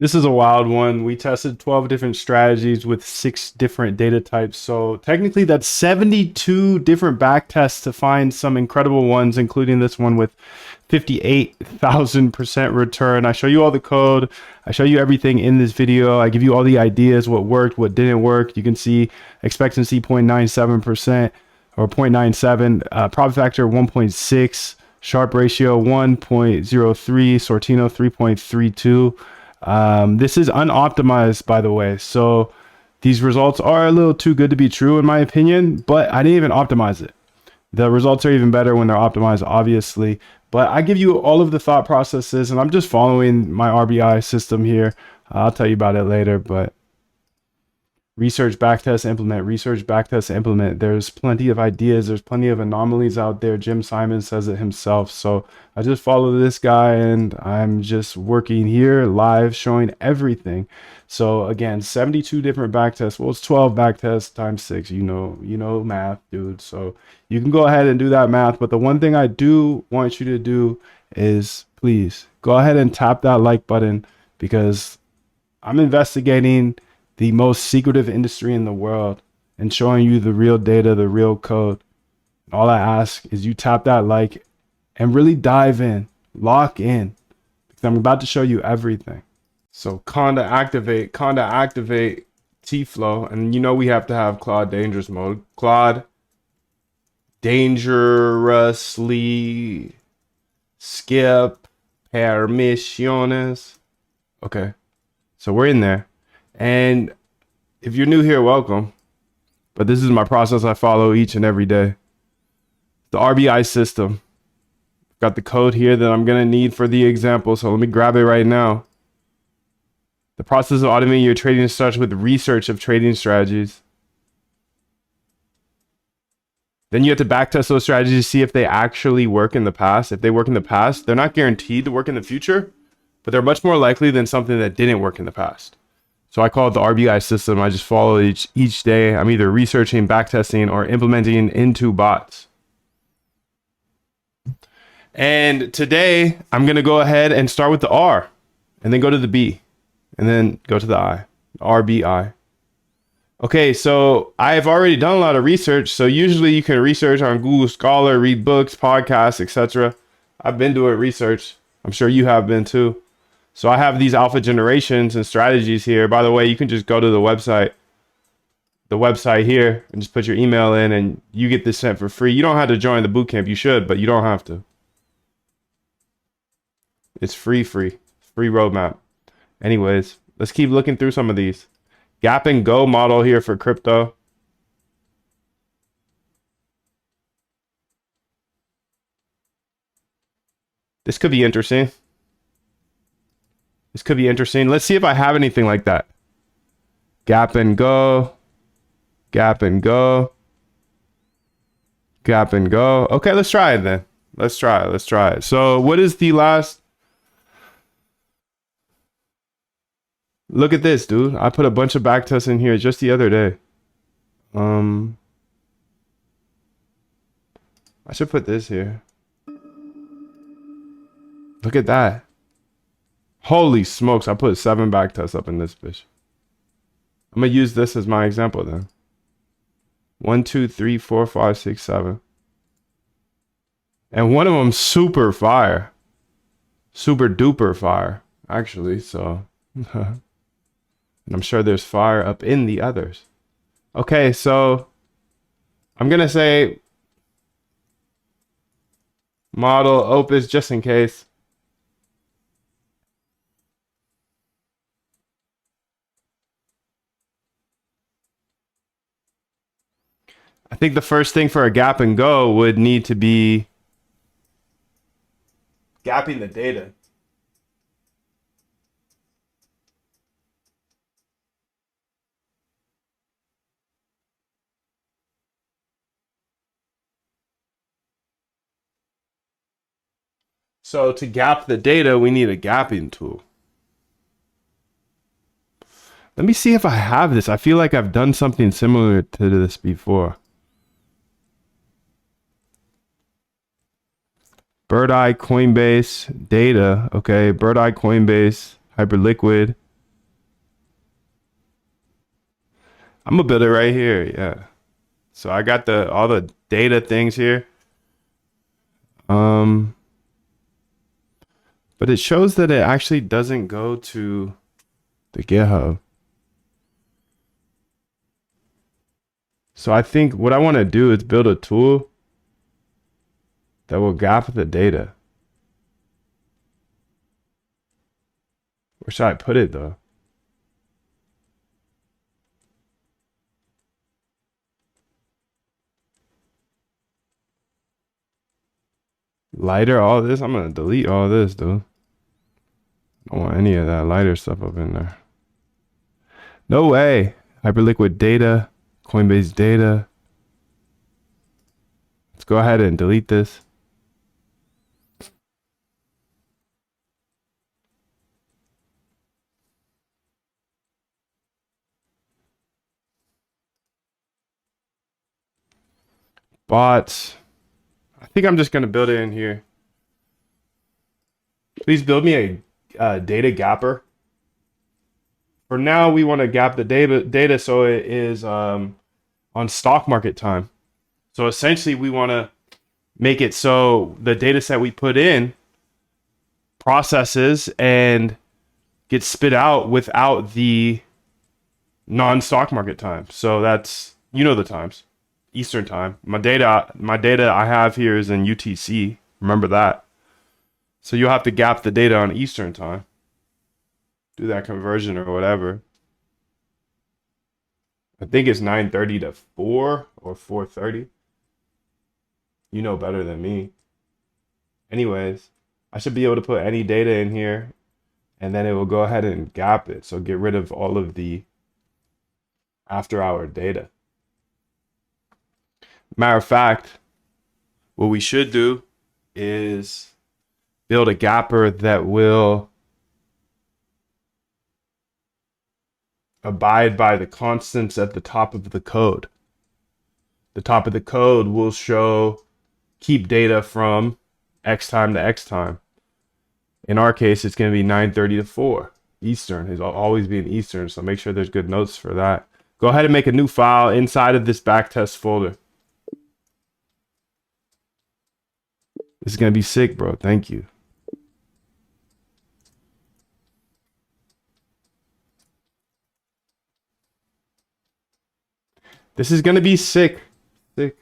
This is a wild one. We tested 12 different strategies with 6 different data types. So technically that's 72 different back tests to find some incredible ones, including this one with 58,000% return. I show you all the code. I show you everything in this video. I give you all the ideas, what worked, what didn't work. You can see expectancy 0.97% or 0.97, profit factor 1.6, Sharp ratio 1.03, Sortino 3.32. This is unoptimized, by the way. So these results are a little too good to be true, in my opinion, but I didn't even optimize it. The results are even better when they're optimized, obviously. But I give you all of the thought processes, and I'm just following my RBI system here. I'll tell you about it later, but research, backtest, implement, research, backtest, implement. There's plenty of ideas. There's plenty of anomalies out there. Jim Simon says it himself. So I just follow this guy and I'm just working here live showing everything. So again, 72 different backtests. Well, it's 12 backtests times 6. You know math, dude. So you can go ahead and do that math. But the one thing I do want you to do is please go ahead and tap that like button, because I'm investigating the most secretive industry in the world and showing you the real data, the real code. All I ask is you tap that like and really dive in, lock in, because I'm about to show you everything. So conda activate T-flow, and you know we have to have Claude dangerous mode. Claude dangerously skip permissiones. Okay, so we're in there. And if you're new here, welcome. But this is my process I follow each and every day. The RBI system. Got the code here that I'm going to need for the example. So let me grab it right now. The process of automating your trading starts with research of trading strategies. Then you have to backtest those strategies to see if they actually work in the past. If they work in the past, they're not guaranteed to work in the future, but they're much more likely than something that didn't work in the past. So I call it the RBI system. I just follow each day. I'm either researching, backtesting, or implementing into bots. And today I'm going to go ahead and start with the R, and then go to the B, and then go to the I, RBI. Okay, so I've already done a lot of research. So usually you can research on Google Scholar, read books, podcasts, etc. I've been doing research. I'm sure you have been too. So I have these alpha generations and strategies here. By the way, you can just go to the website here, and just put your email in and you get this sent for free. You don't have to join the bootcamp. You should, but you don't have to. It's free roadmap. Anyways, let's keep looking through some of these. Gap and go model here for crypto. This could be interesting. This could be interesting. Let's see if I have anything like that. Gap and go. Gap and go. Gap and go. Okay, let's try it then. Let's try it. So what is the last? Look at this, dude. I put a bunch of backtests in here just the other day. I should put this here. Look at that. Holy smokes, I put 7 backtests up in this bitch. I'm gonna use this as my example then. 1, 2, 3, 4, 5, 6, 7. And one of them super fire. Super duper fire, actually, so. And I'm sure there's fire up in the others. Okay, so I'm gonna say model opus just in case. I think the first thing for a gap and go would need to be gapping the data. So to gap the data, we need a gapping tool. Let me see if I have this. I feel like I've done something similar to this before. Bird Eye Coinbase data. Okay, Bird Eye Coinbase, Hyperliquid. I'm gonna build it right here. Yeah. So I got all the data things here. But it shows that it actually doesn't go to the GitHub. So I think what I want to do is build a tool that will gap the data. Where should I put it though? Lighter, all this. I'm gonna delete all this, dude. I don't want any of that lighter stuff up in there. No way. Hyperliquid data, Coinbase data. Let's go ahead and delete this. Bots. I think I'm just gonna build it in here. Please build me a data gapper. For now, we want to gap the data so it is on stock market time. So essentially, we want to make it so the data set we put in processes and gets spit out without the non-stock market time. So that's, you know, the times, Eastern time. My data I have here is in UTC. Remember that. So you'll have to gap the data on Eastern time. Do that conversion or whatever. I think it's 9:30 to 4 or 4:30. You know better than me. Anyways, I should be able to put any data in here and then it will go ahead and gap it. So get rid of all of the after hour data. Matter of fact, what we should do is build a gapper that will abide by the constants at the top of the code. The top of the code will show keep data from X time to X time. In our case, it's going to be 9:30 to 4 Eastern. It'll always be in Eastern, so make sure there's good notes for that. Go ahead and make a new file inside of this backtest folder. This is going to be sick, bro. Thank you. This is going to be sick. Sick.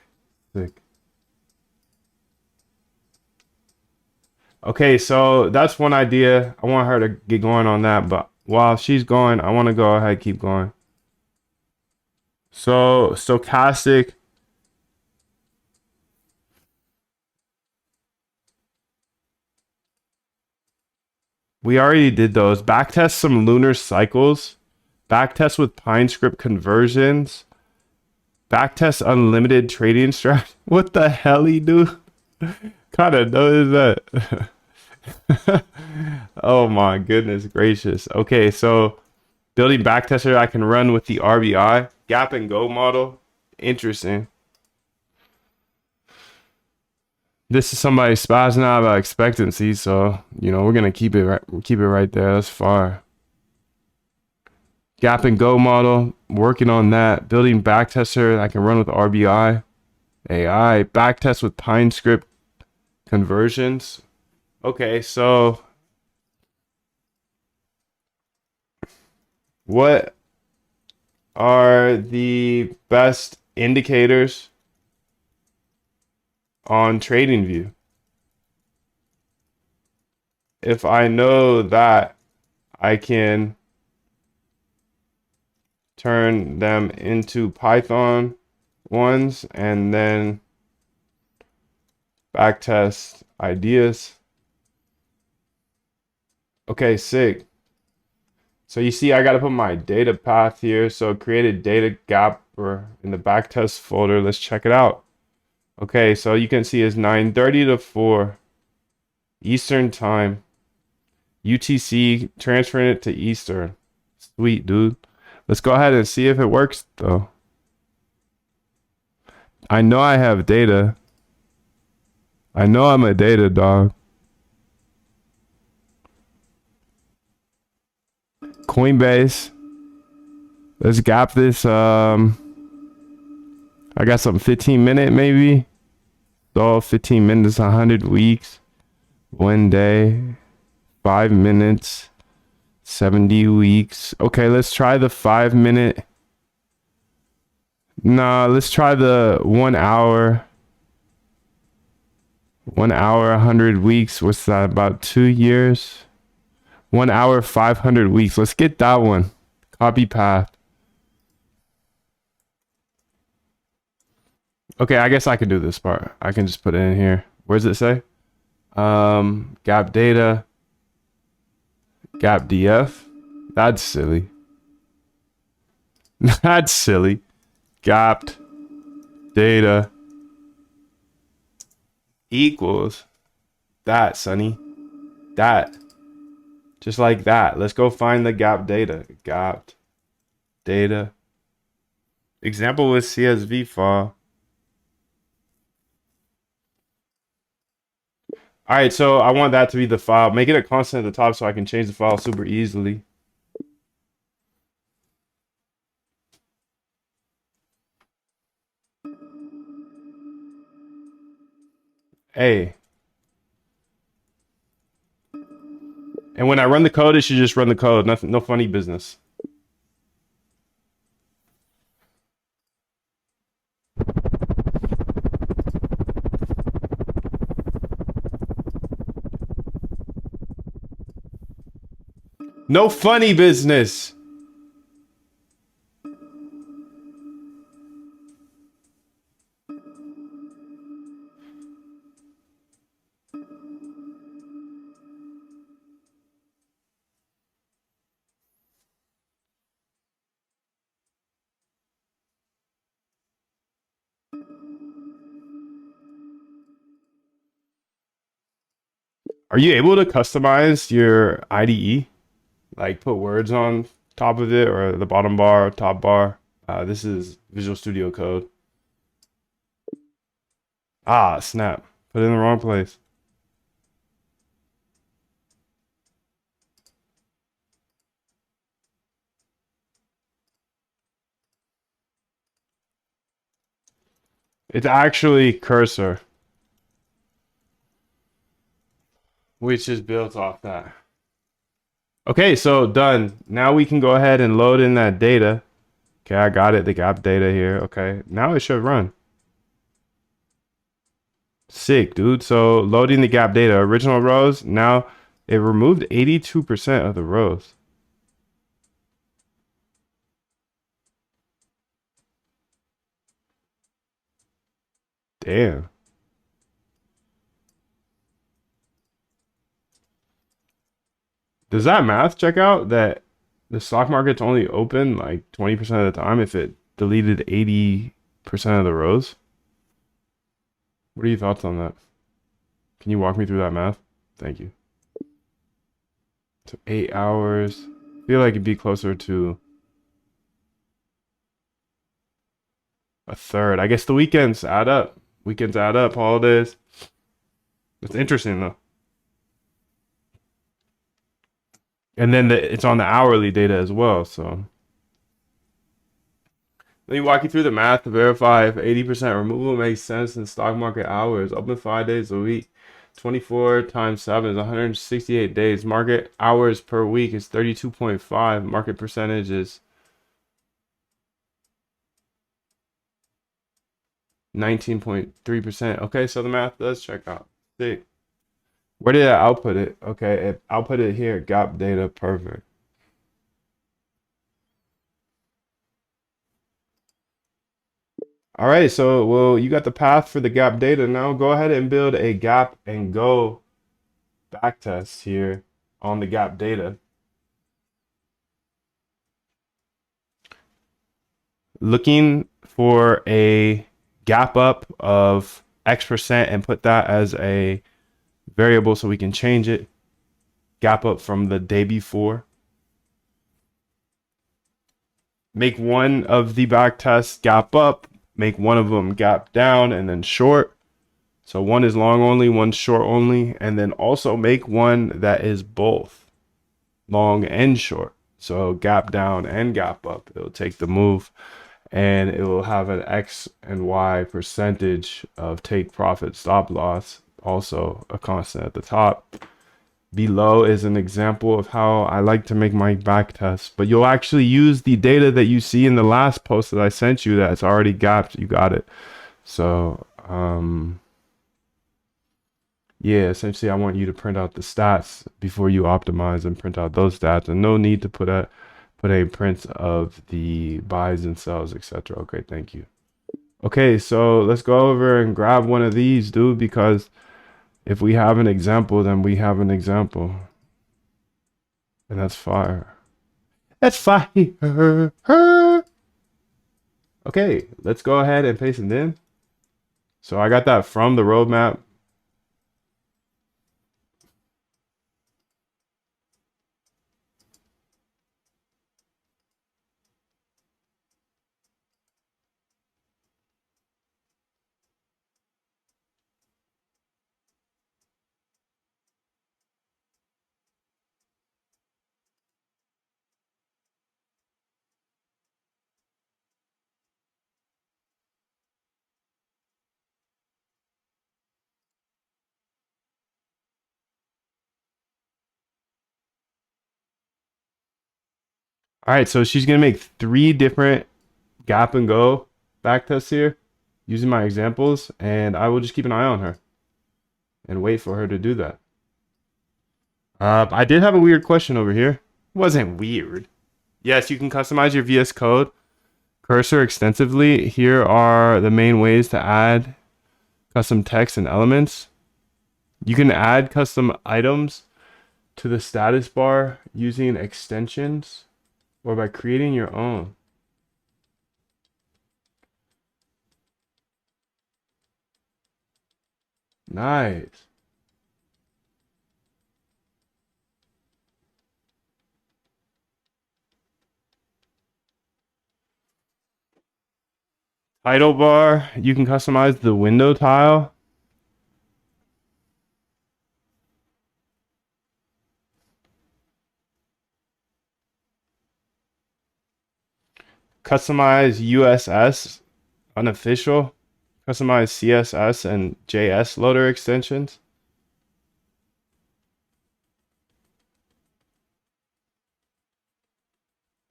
Okay, so that's one idea. I want her to get going on that, but while she's going, I want to go ahead and keep going. So stochastic. We already did those. Backtest some lunar cycles. Backtest with Pine script conversions. Backtest unlimited trading strat. What the hell he do? Kind of knows that. Oh my goodness gracious. Okay, so building backtester I can run with the RBI gap and go model. Interesting. This is somebody spazzing out about expectancy, so you know we're gonna keep it right there. That's far. Gap and go model, working on that. Building backtester I can run with RBI AI. Backtest with Pine script conversions. Okay, so what are the best indicators on TradingView? If I know that, I can turn them into Python ones and then backtest ideas. Okay, sick. So you see I got to put my data path here. So create a data gap or in the backtest folder. Let's check it out. Okay, so you can see it's 9:30 to 4 Eastern time. UTC, transferring it to Eastern. Sweet, dude. Let's go ahead and see if it works though. I know I have data. I know I'm a data dog. Coinbase. Let's gap this. I got some 15-minute maybe. So 15 minutes, 100 weeks, 1 day, 5 minutes, 70 weeks. Okay, let's try the 5 minute. Nah, let's try the 1 hour. 1 hour, 100 weeks. What's that? About 2 years. 1 hour, 500 weeks. Let's get that one. Copy path. Okay, I guess I can do this part. I can just put it in here. Where does it say? Gap data. Gap DF. That's silly. That's silly. Gapped data equals that, Sonny. That. Just like that. Let's go find the gap data. Gapped data. Example with CSV file. All right, so I want that to be the file. Make it a constant at the top so I can change the file super easily. Hey. And when I run the code, it should just run the code. Nothing, no funny business. No funny business. Are you able to customize your IDE? Like put words on top of it or the bottom bar, top bar? This is Visual Studio Code. Ah, snap. Put it in the wrong place. It's actually cursor, which is built off that. Okay, so done. Now we can go ahead and load in that data. Okay, I got it, the gap data here. Okay, now it should run. Sick, dude. So loading the gap data, original rows. Now it removed 82% of the rows. Damn. Does that math check out that the stock market's only open like 20% of the time if it deleted 80% of the rows? What are your thoughts on that? Can you walk me through that math? Thank you. So 8 hours. I feel like it'd be closer to a third. I guess the weekends add up. Weekends add up, holidays. It's interesting though. And then it's on the hourly data as well. So let me walk you through the math to verify if 80% removal makes sense in stock market hours. Open 5 days a week. 24 times 7 is 168 days. Market hours per week is 32.5. Market percentage is 19.3%. Okay, so the math does check out. Sick. Where did I output it? Okay, I'll put it here. Gap data, perfect. All right, so well, you got the path for the gap data. Now go ahead and build a gap and go backtest here on the gap data. Looking for a gap up of X% and put that as a variable so we can change it. Gap up from the day before. Make one of the back tests gap up, make one of them gap down and then short. So one is long only, one's short only, and then also make one that is both long and short. So gap down and gap up, it'll take the move, and it will have an X and Y percentage of take profit stop loss, also a constant at the top. Below is an example of how I like to make my back test, but you'll actually use the data that you see in the last post that I sent you that's already gapped. You got it. So yeah, essentially I want you to print out the stats before you optimize and print out those stats, and no need to put a print of the buys and sells, etc. Okay, thank you. Okay, so let's go over and grab one of these, dude, because if we have an example, then we have an example. And that's fire. That's fire. Okay, let's go ahead and paste it in. So I got that from the roadmap. All right, so she's gonna make 3 different gap and go back tests here using my examples, and I will just keep an eye on her and wait for her to do that. I did have a weird question over here. It wasn't weird. Yes, you can customize your VS Code cursor extensively. Here are the main ways to add custom text and elements. You can add custom items to the status bar using extensions or by creating your own. Nice. Title bar, you can customize the window tile. Customize USS unofficial. Customize CSS and JS loader extensions.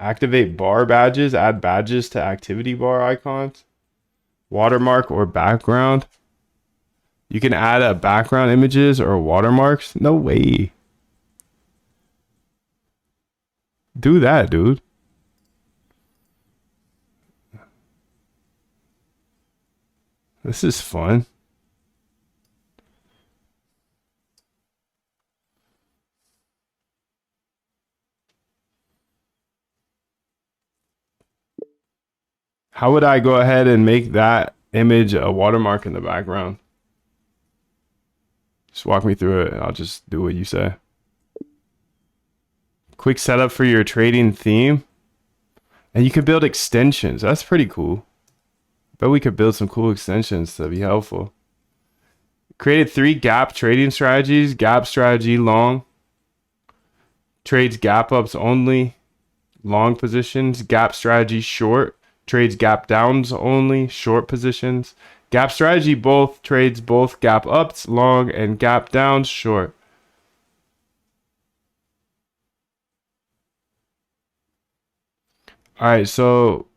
Activate bar badges. Add badges to activity bar icons. Watermark or background. You can add a background images or watermarks. No way. Do that, dude. This is fun. How would I go ahead and make that image a watermark in the background? Just walk me through it and I'll just do what you say. Quick setup for your trading theme. And you can build extensions. That's pretty cool. Bet we could build some cool extensions to be helpful. Created 3 gap trading strategies. Gap strategy long. Trades gap ups only. Long positions. Gap strategy short. Trades gap downs only. Short positions. Gap strategy both. Trades both gap ups long and gap downs short. All right, so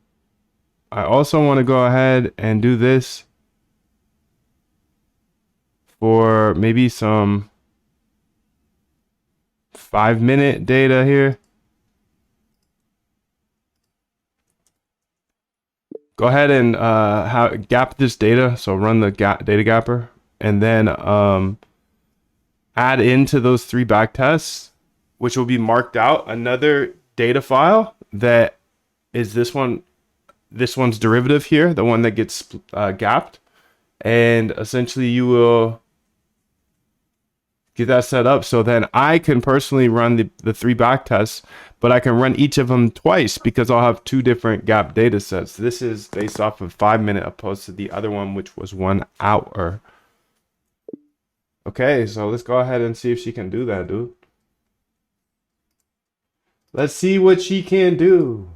I also want to go ahead and do this for maybe some 5-minute data here. Go ahead and gap this data. So run the data gapper and then add into those 3 back tests, which will be marked out another data file that is this one's derivative here, the one that gets gapped. And essentially you will get that set up so then I can personally run the 3 back tests, but I can run each of them twice because I'll have 2 different gap data sets. This is based off of 5-minute opposed to the other one, which was 1 hour. Okay, so let's go ahead and see if she can do that, dude. Let's see what she can do.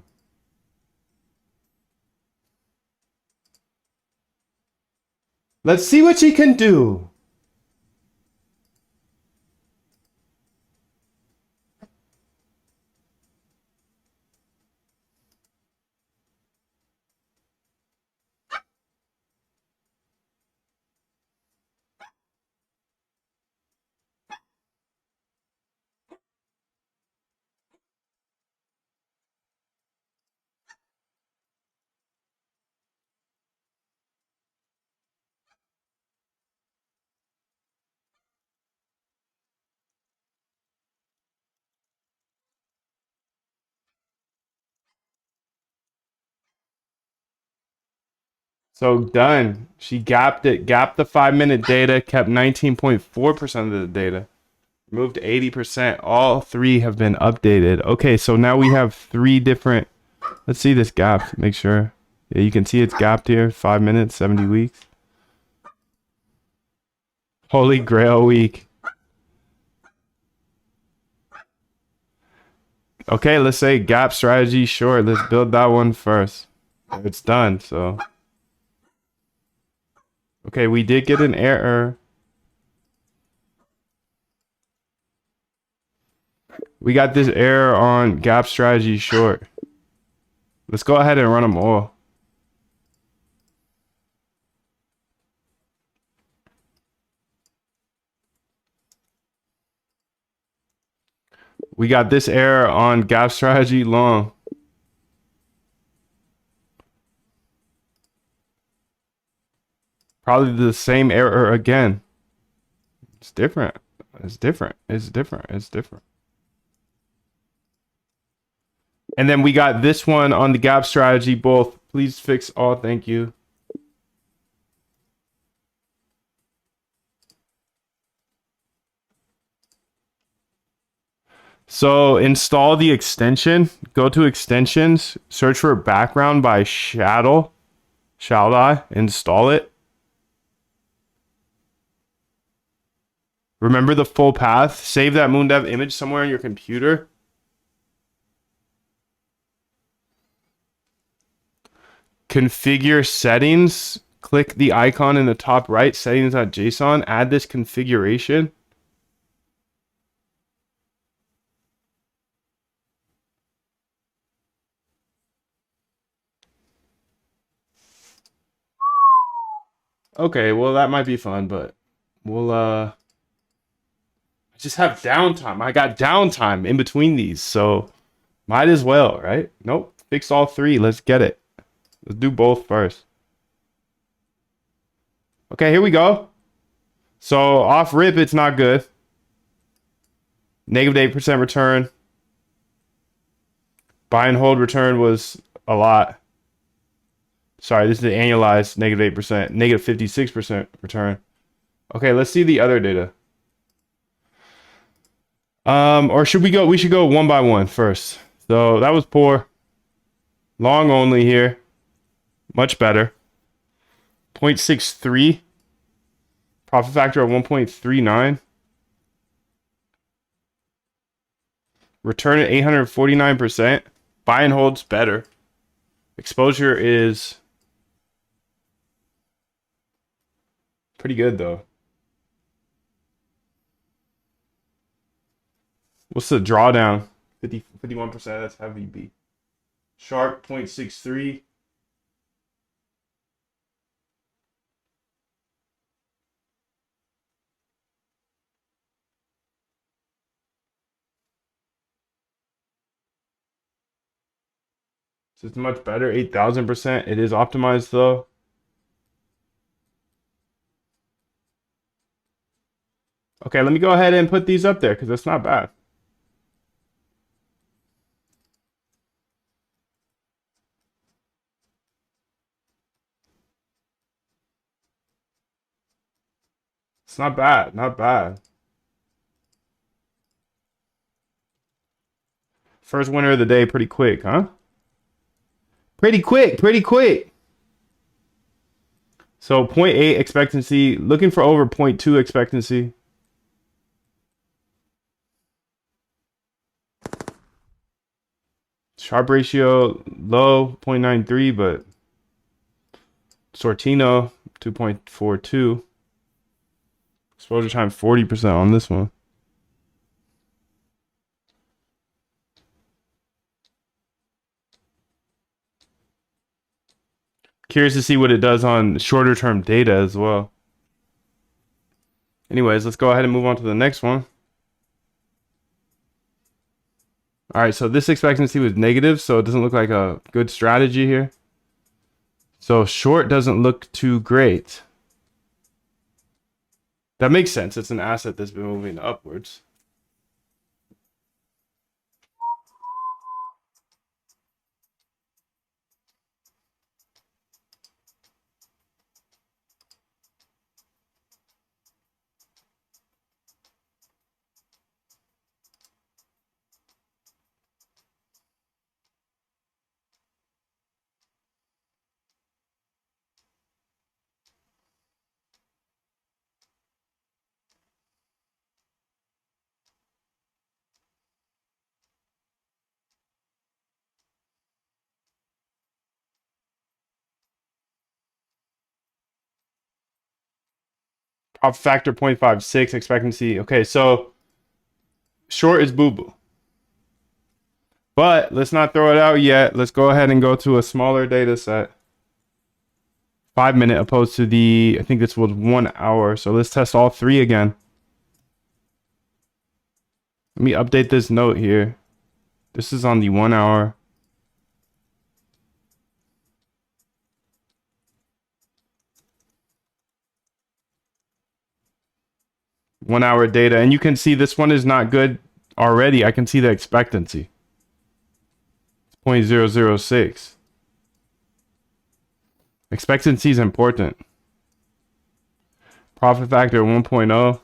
Let's see what she can do. So done. She gapped it. Gapped the 5-minute data. Kept 19.4% of the data. Moved 80%. All three have been updated. Okay, so now we have three different. Let's see this gap. Make sure. Yeah, you can see it's gapped here. 5 minutes, 70 weeks. Holy Grail week. Okay, let's say gap strategy short. Let's build that one first. It's done. So. Okay, we did get an error. We got this error on gap strategy short. Let's go ahead and run them all. We got this error on gap strategy long. Probably the same error again. It's different. It's different. It's different. It's different. And then we got this one on the gap strategy both. Please fix all. Thank you. So install the extension. Go to extensions. Search for background by Shadow. Shall install it? Remember the full path. Save that MoonDev image somewhere on your computer. Configure settings. Click the icon in the top right, settings.json. Add this configuration. Okay, well that might be fun, but we'll I just have downtime. I got downtime in between these, so might as well, right? Nope. Fix all three. Let's get it. Let's do both first. Okay, here we go. So off rip, it's not good. Negative 8% return. Buy and hold return was a lot. Sorry, this is the annualized negative 8%, negative 56% return. Okay, let's see the other data. Or should we go? We should go one by one first. So that was poor. Long only here. Much better. 0.63. Profit factor of 1.39. Return at 849%. Buy and hold's better. Exposure is pretty good though. What's the drawdown? 51%. That's heavy B. Sharp 0.63. So it's much better. 8,000%. It is optimized though. Okay, let me go ahead and put these up there because that's not bad. It's not bad. Not bad. First winner of the day pretty quick, huh? Pretty quick. Pretty quick. So 0.8 expectancy. Looking for over 0.2 expectancy. Sharp ratio low 0.93, but Sortino 2.42. Exposure time 40% on this one. Curious to see what it does on shorter term data as well. Anyways, let's go ahead and move on to the next one. All right, so this expectancy was negative, so it doesn't look like a good strategy here. So short doesn't look too great. That makes sense. It's an asset that's been moving upwards. Profit factor 0.56, expectancy. Okay, so short is boo-boo. But let's not throw it out yet. Let's go ahead and go to a smaller data set. 5 minute opposed to the, I think this was 1 hour. So let's test all three again. Let me update this note here. This is on the 1 hour. One hour data, and you can see this one is not good already. I can see the expectancy. 0.006. Expectancy is important. Profit factor 1.0.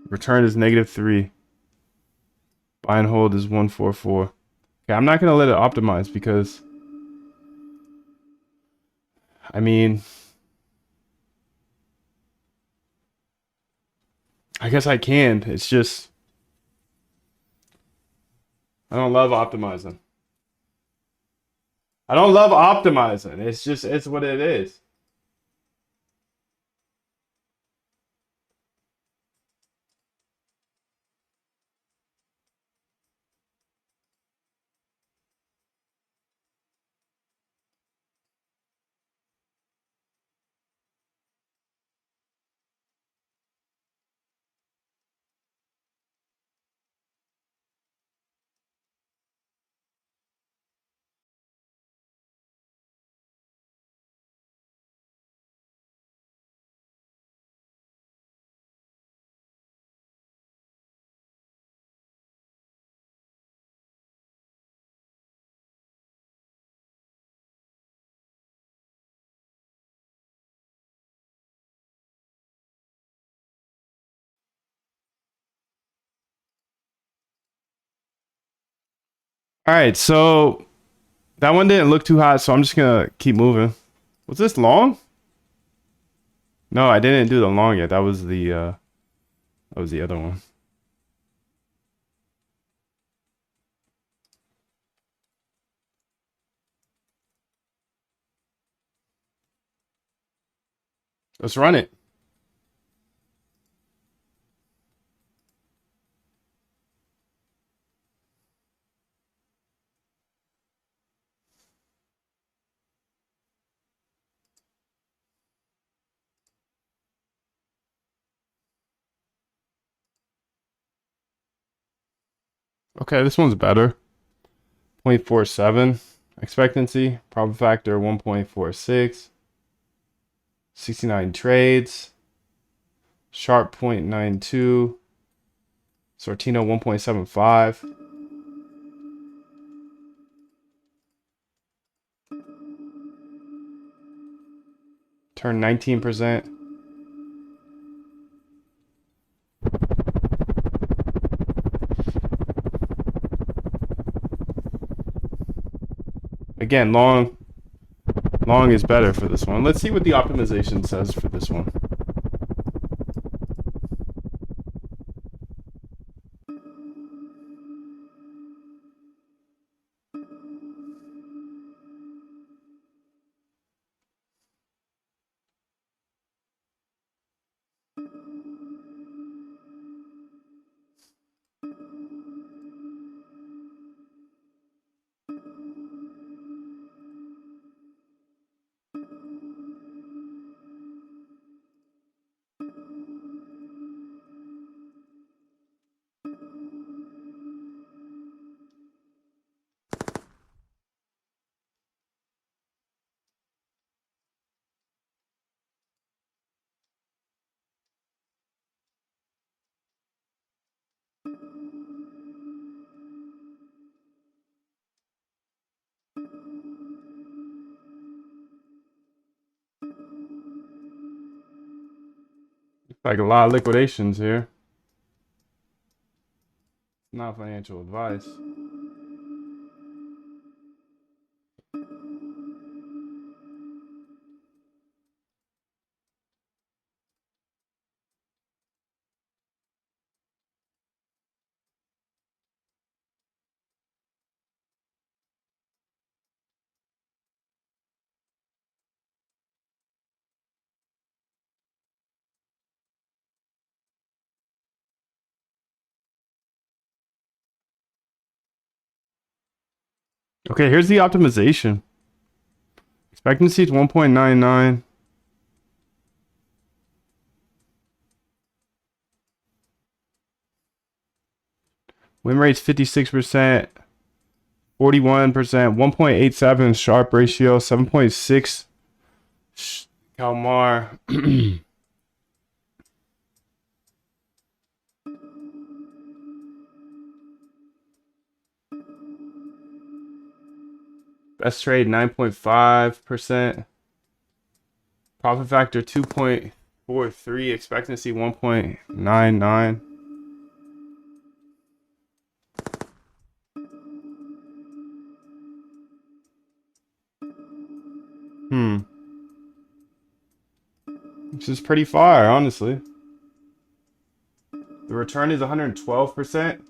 Return is -3. Buy and hold is 144. Okay, I'm not gonna let it optimize because I mean, I guess I can. It's just I don't love optimizing. I don't love optimizing. It's just it's what it is. All right, so that one didn't look too hot, so I'm just gonna keep moving. Was this long? No, I didn't do the long yet. That was the other one. Let's run it. Okay, this one's better. 0.47 expectancy, profit factor 1.46, 69 trades, sharp 0.92, Sortino 1.75. Turn 19%. Again, long is better for this one. Let's see what the optimization says for this one. Like a lot of liquidations here. Not financial advice. Okay, here's the optimization. Expectancy is 1.99. Win rate's 56%, 41%, 1.87 sharp ratio, 7.6 Kalmar. Best trade 9.5%. Profit factor 2.43. Expectancy 1.99. This is pretty fire, honestly. The return is 112%.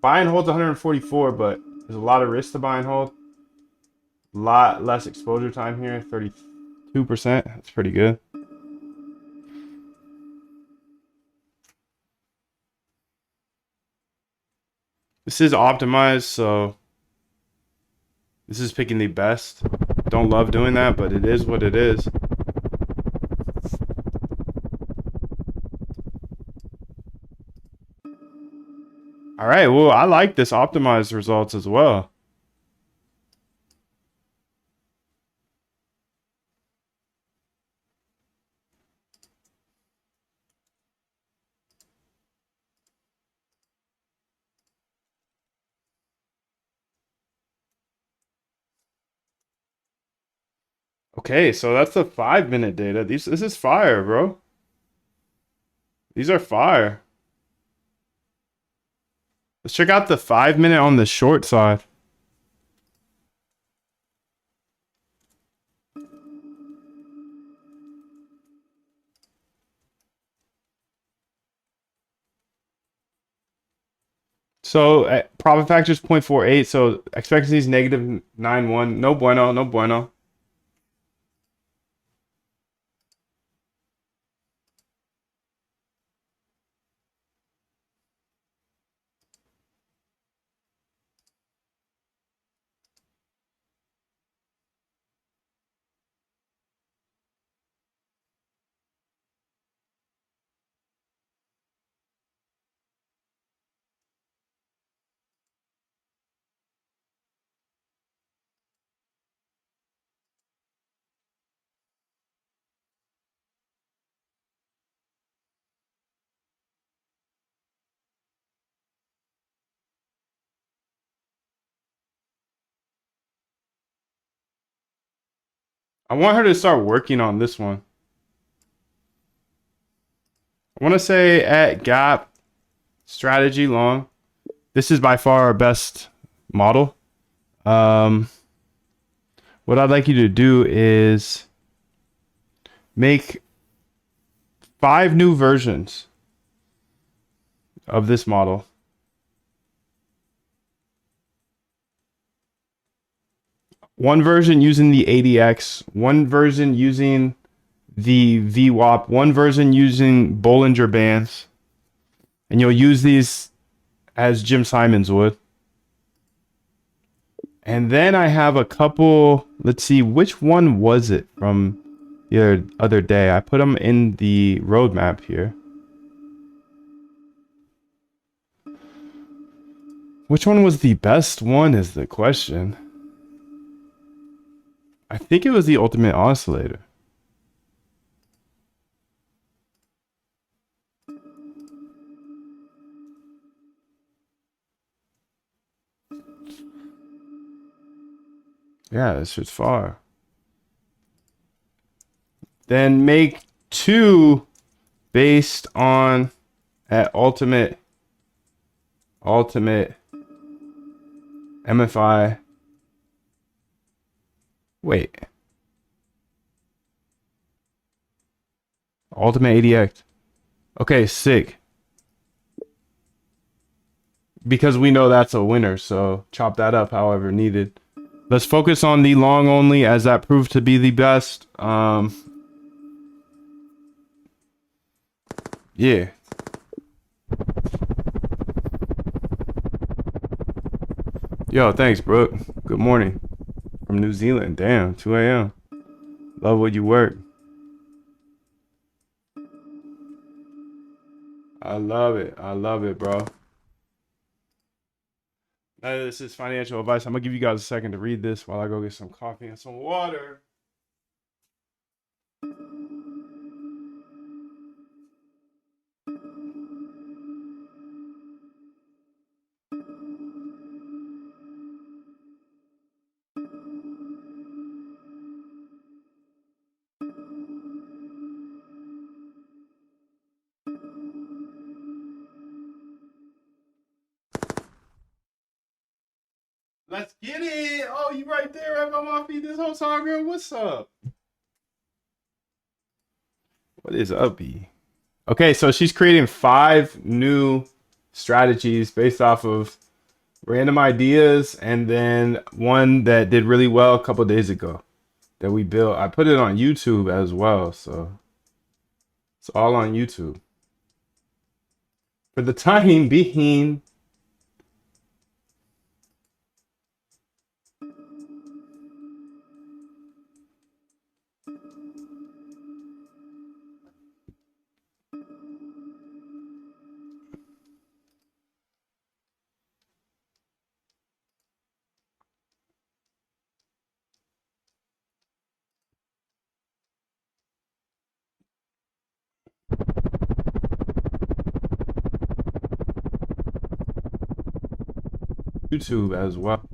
Buy and hold's 144, but there's a lot of risk to buy and hold. A lot less exposure time here, 32%. That's pretty good. This is optimized, so this is picking the best. Don't love doing that, but it is what it is. All right, well, I like this optimized results as well. Okay, so that's the 5-minute data. This is fire, bro. These are fire. Let's check out the 5-minute on the short side. So profit factor is 0.48. So expectancy is negative 9.1. No bueno, no bueno. I want her to start working on this one. I want to say at gap strategy long. This is by far our best model. What I'd like you to do is make 5 new versions of this model. One version using the ADX, one version using the VWAP, one version using Bollinger Bands. And you'll use these as Jim Simons would. And then I have a couple, let's see, which one was it from the other day? I put them in the roadmap here. Which one was the best one is the question. I think it was the ultimate oscillator. Yeah, this shit's far. Then make 2 based on at ultimate MFI. Wait. Ultimate ADX. Okay, sick. Because we know that's a winner, so chop that up however needed. Let's focus on the long only as that proved to be the best. Yeah. Yo, thanks, Brooke. Good morning. From New Zealand. Damn, 2 a.m. Love what you work. I love it. I love it, bro. This is financial advice. I'm gonna give you guys a second to read this while I go get some coffee and some water. Let's get it. Oh, you right there right by my feet this whole time, girl. What's up? What is uppy? Okay, so she's creating 5 new strategies based off of random ideas and then one that did really well a couple days ago that we built. I put it on YouTube as well, so it's all on YouTube. For the time being, YouTube as well.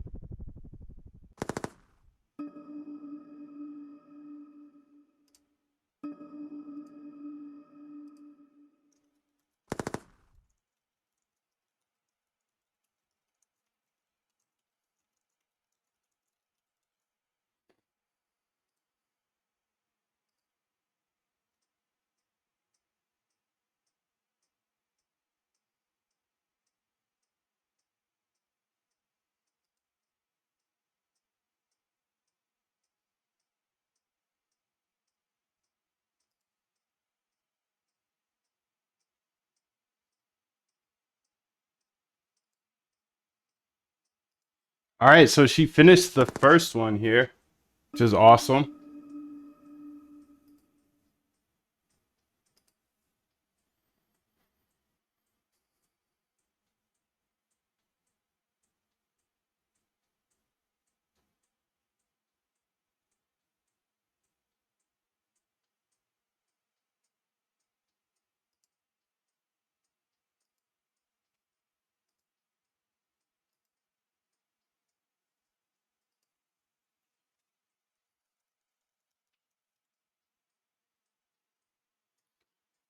All right, so she finished the first one here, which is awesome.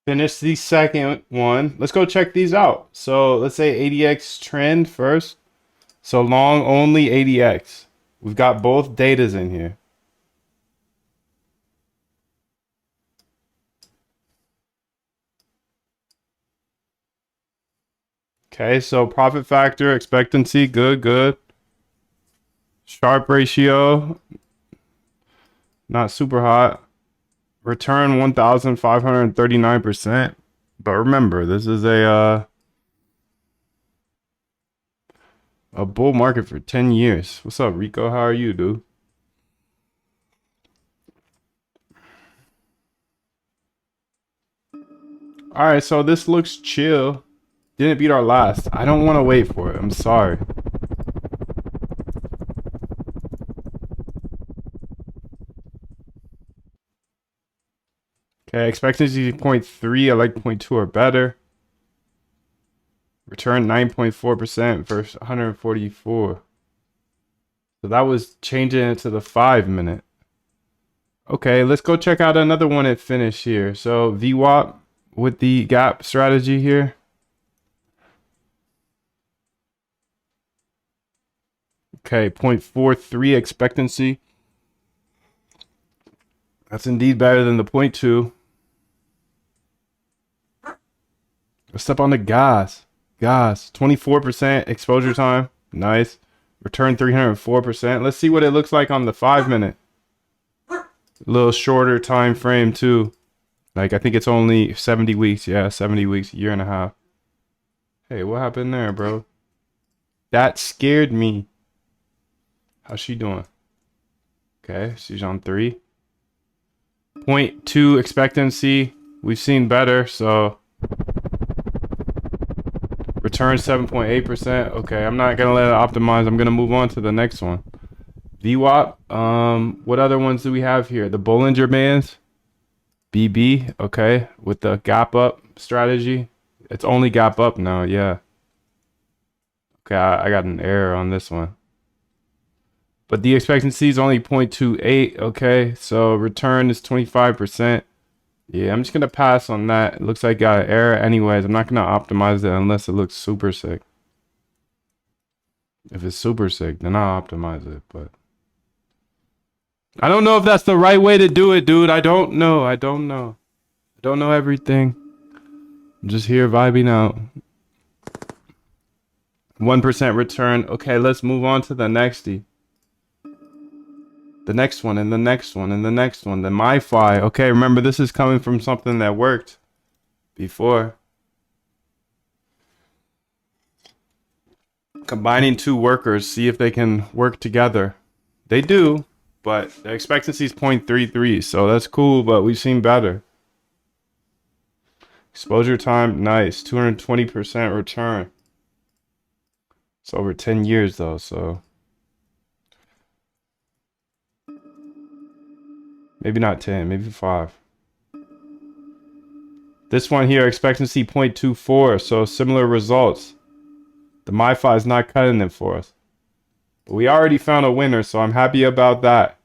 Finish the second one. Let's go check these out. So let's say ADX trend first. So long only ADX. We've got both datas in here. Okay, so profit factor, expectancy, good, good. Sharp ratio, not super hot. Return 1,539%. But remember, this is a bull market for 10 years. What's up, Rico? How are you, dude? All right, so this looks chill. Didn't beat our last. I don't want to wait for it. I'm sorry. Okay, expectancy 0.3. I like 0.2 or better. Return 9.4% versus 144. So that was changing it to the 5 minute. Okay, let's go check out another one at finish here. So VWAP with the gap strategy here. Okay, 0.43 expectancy. That's indeed better than the 0.2. Let's step on the gas. Gas. 24% exposure time. Nice. Return 304%. Let's see what it looks like on the 5 minute. A little shorter time frame too. Like I think it's only 70 weeks. Yeah, 70 weeks, year and a half. Hey, what happened there, bro? That scared me. How's she doing? Okay, she's on 3. 0.2 expectancy. We've seen better, so return 7.8%. Okay, I'm not gonna let it optimize. I'm gonna move on to the next one. VWAP. What other ones do we have here? The Bollinger Bands. BB. Okay, with the gap up strategy. It's only gap up now. Yeah. Okay, I got an error on this one. But the expectancy is only 0.28. Okay, so return is 25%. Yeah, I'm just gonna pass on that. It looks like I got an error anyways. I'm not gonna optimize it unless it looks super sick. If it's super sick, then I'll optimize it. But I don't know if that's the right way to do it, dude. I don't know. I don't know. I don't know everything. I'm just here vibing out. 1% return. Okay, let's move on to the nexty. The next one and the next one and the next one. The MiFi. Okay, remember this is coming from something that worked before. Combining two workers, see if they can work together. They do, but the expectancy is 0.33, so that's cool, but we've seen better. Exposure time, nice. 220% return. It's over 10 years though, so maybe not 10, maybe 5. This one here, expectancy 0.24, so similar results. The MiFi is not cutting it for us. But we already found a winner, so I'm happy about that.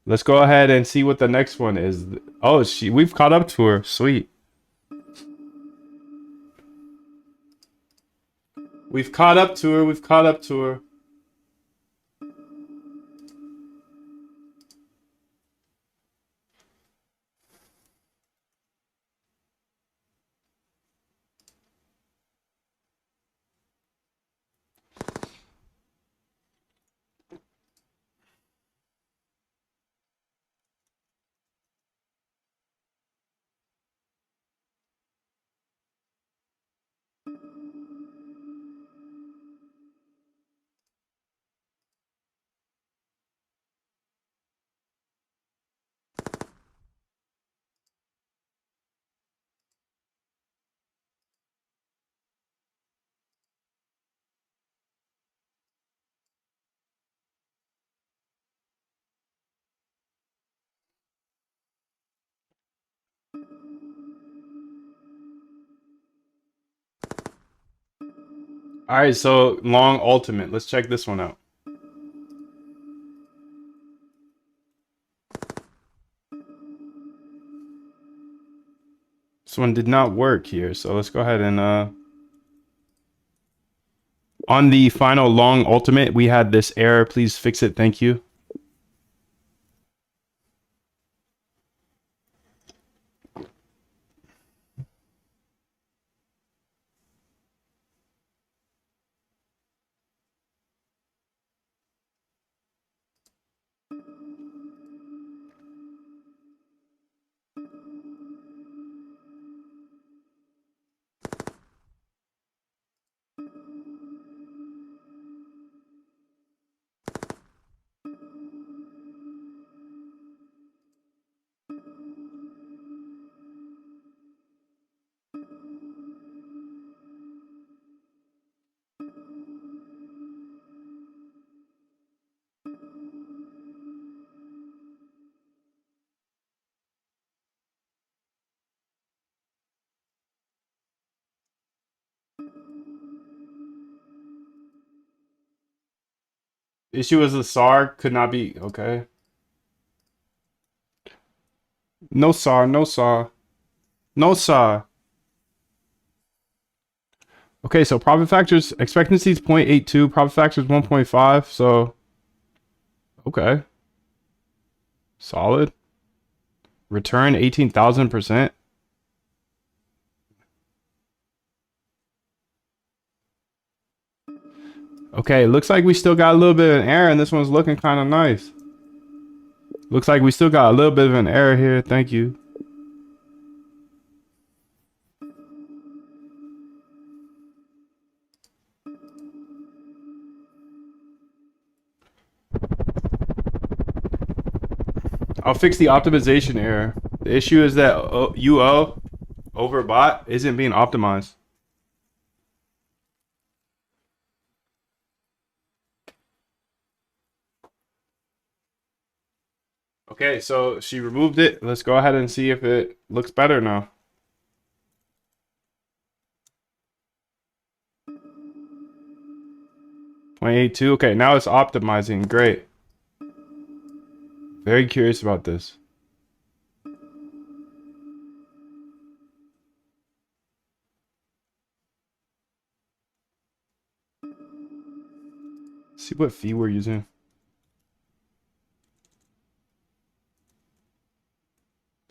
Let's go ahead and see what the next one is. Oh, we've caught up to her. Sweet. We've caught up to her. We've caught up to her. All right, so long ultimate. Let's check this one out. This one did not work here, so let's go ahead and on the final long ultimate, we had this error. Please fix it. Thank you. Issue is the SAR could not be okay. No SAR, no SAR, no SAR. Okay, so profit factors expectancy is 0.82, profit factor is 1.5. So okay, solid. Return 18,000%. Okay, looks like we still got a little bit of an error, and this one's looking kind of nice. Looks like we still got a little bit of an error here. Thank you. I'll fix the optimization error. The issue is that UO over bot isn't being optimized. Okay, so she removed it. Let's go ahead and see if it looks better now. .82. Okay, now it's optimizing. Great. Very curious about this. See what fee we're using.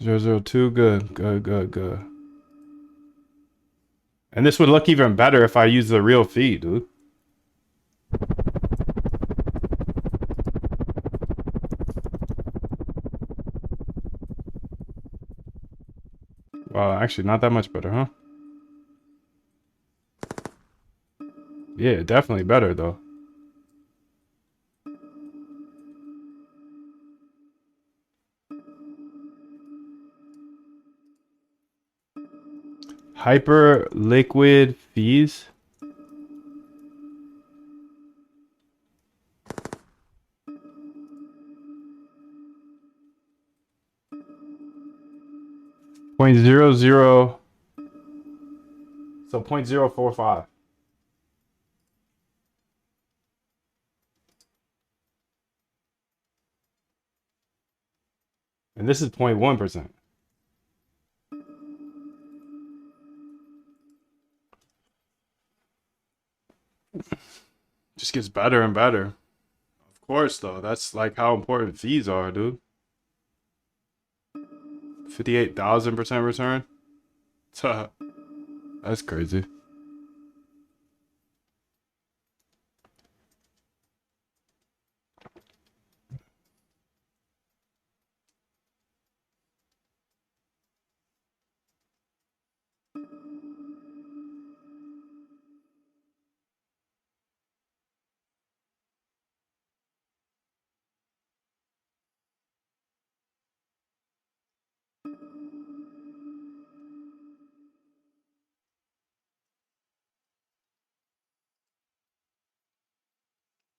002. Good, good, good, good. And this would look even better if I use the real fee, dude. Well, actually, not that much better, huh? Yeah, definitely better, though. Hyper liquid fees. .00. So 0.045. And this is 0.1%. Just gets better and better. Of course, though. That's like how important fees are, dude. 58,000% return. That's crazy.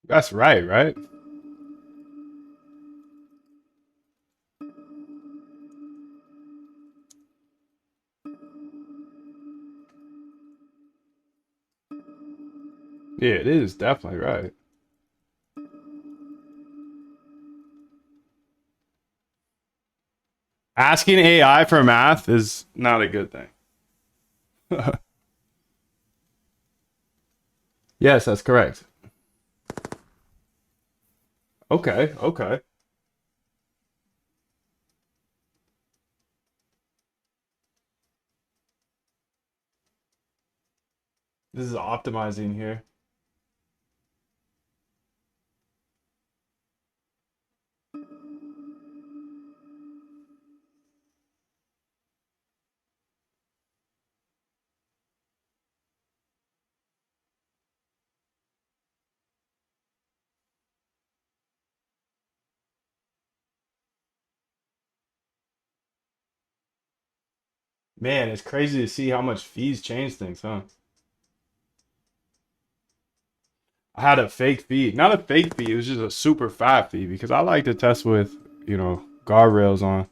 That's right, right? Yeah, it is definitely right. Asking AI for math is not a good thing. Yes, that's correct. Okay, okay. This is optimizing here. Man, it's crazy to see how much fees change things, huh? I had a fake fee. Not a fake fee, it was just a super fat fee because I like to test with, guardrails on.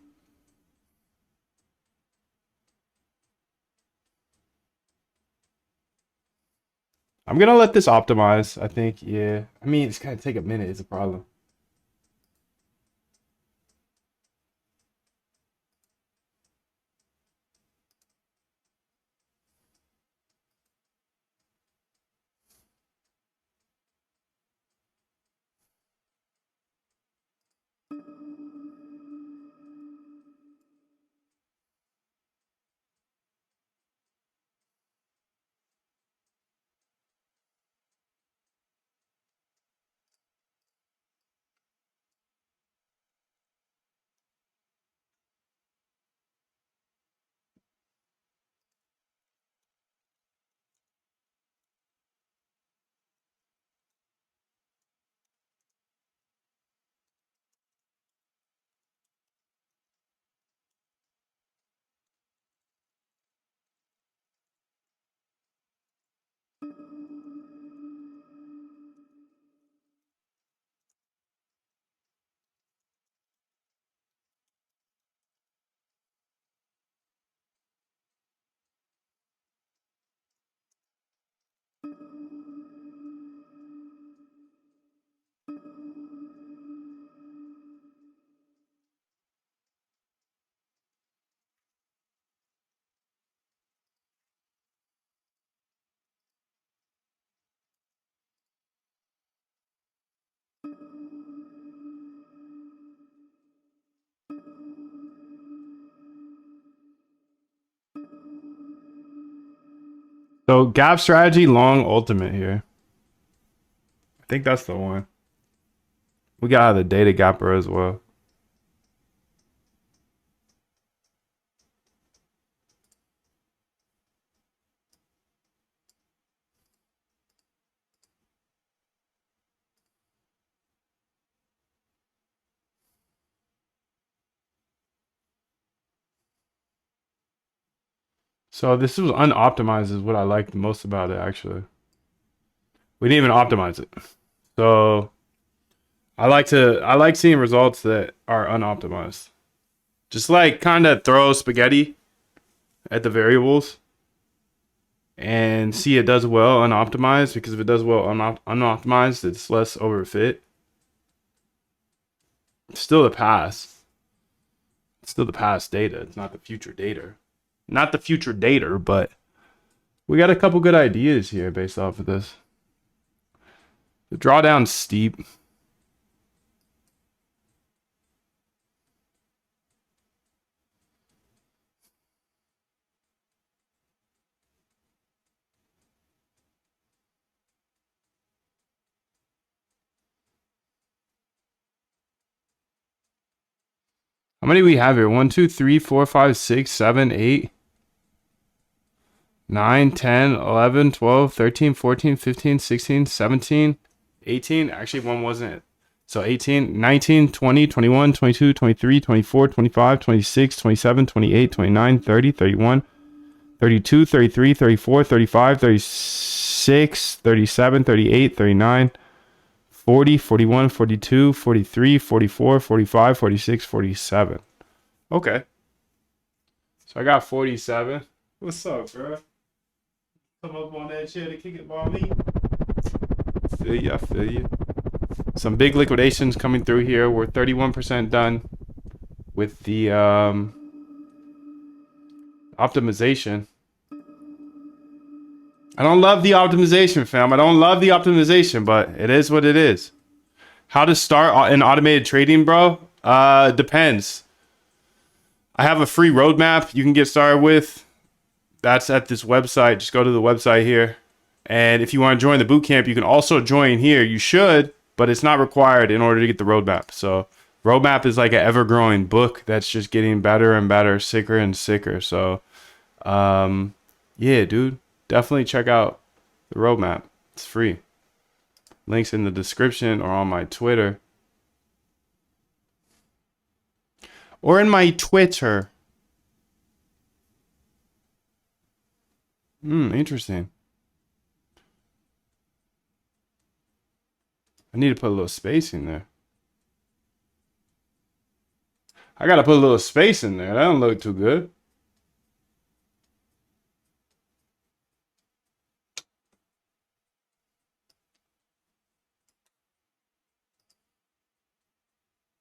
I'm gonna let this optimize, I think. Yeah. I mean, it's gonna take a minute, is a problem. So gap strategy, long ultimate here. I think that's the one. We got the data gapper as well. So this was unoptimized is what I like the most about it, actually. We didn't even optimize it. So I like seeing results that are unoptimized. Just like kind of throw spaghetti at the variables and see it does well unoptimized, because if it does well unoptimized, it's less overfit. It's still the past. It's still the past data. It's not the future data. Not the future data, but we got a couple good ideas here based off of this. The drawdown's steep. How many we have here? 1, 2, 3, 4, 5, 6, 7, 8, 9, 10, 11, 12, 13, 14, 15, 16, 17, 18. Actually, one wasn't it. So 18, 19, 20, 21, 22, 23, 24, 25, 26, 27, 28, 29, 30, 31, 32, 33, 34, 35, 36, 37, 38, 39, 40, 41, 42, 43, 44, 45, 46, 47. Okay. So I got 47. What's up, bro? Come up on that chair to kick it by me. Feel you, I feel you. Some big liquidations coming through here. We're 31% done with the optimization. I don't love the optimization, fam. I don't love the optimization, but it is what it is. How to start in automated trading, bro? Depends. I have a free roadmap you can get started with. That's at this website. Just go to the website here. And if you want to join the bootcamp, you can also join here. You should, but it's not required in order to get the roadmap. So roadmap is like an ever-growing book that's just getting better and better, sicker and sicker. So yeah, dude, definitely check out the roadmap. It's free. Links in the description or on my Twitter. Or in my Twitter. Interesting. I need to put a little space in there. I gotta put a little space in there. That don't look too good.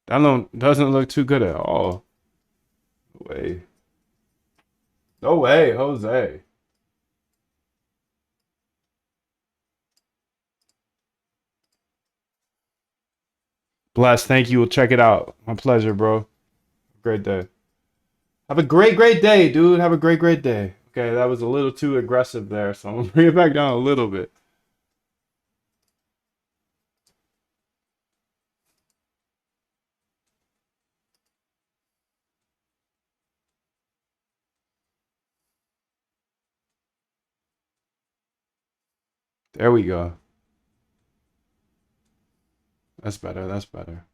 That loan doesn't look too good at all. No way. No way, Jose. Bless, thank you. We'll check it out. My pleasure, bro. Great day. Have a great day, dude. Have a great day. Okay, that was a little too aggressive there, so I'm gonna bring it back down a little bit. There we go. That's better. That's better.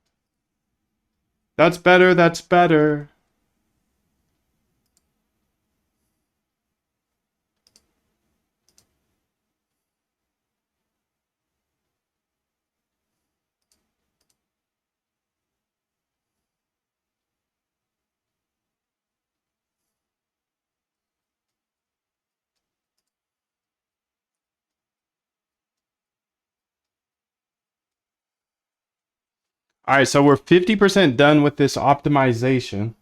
That's better. That's better. All right, so we're 50% done with this optimization.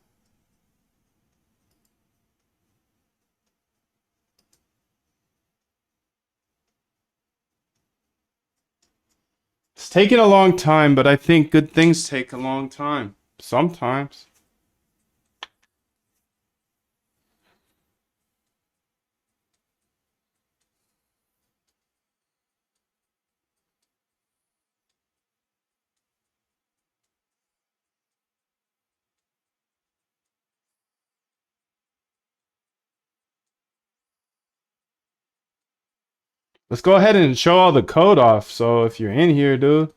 It's taking a long time, but I think good things take a long time. Sometimes. Let's go ahead and show all the code off. So if you're in here, dude.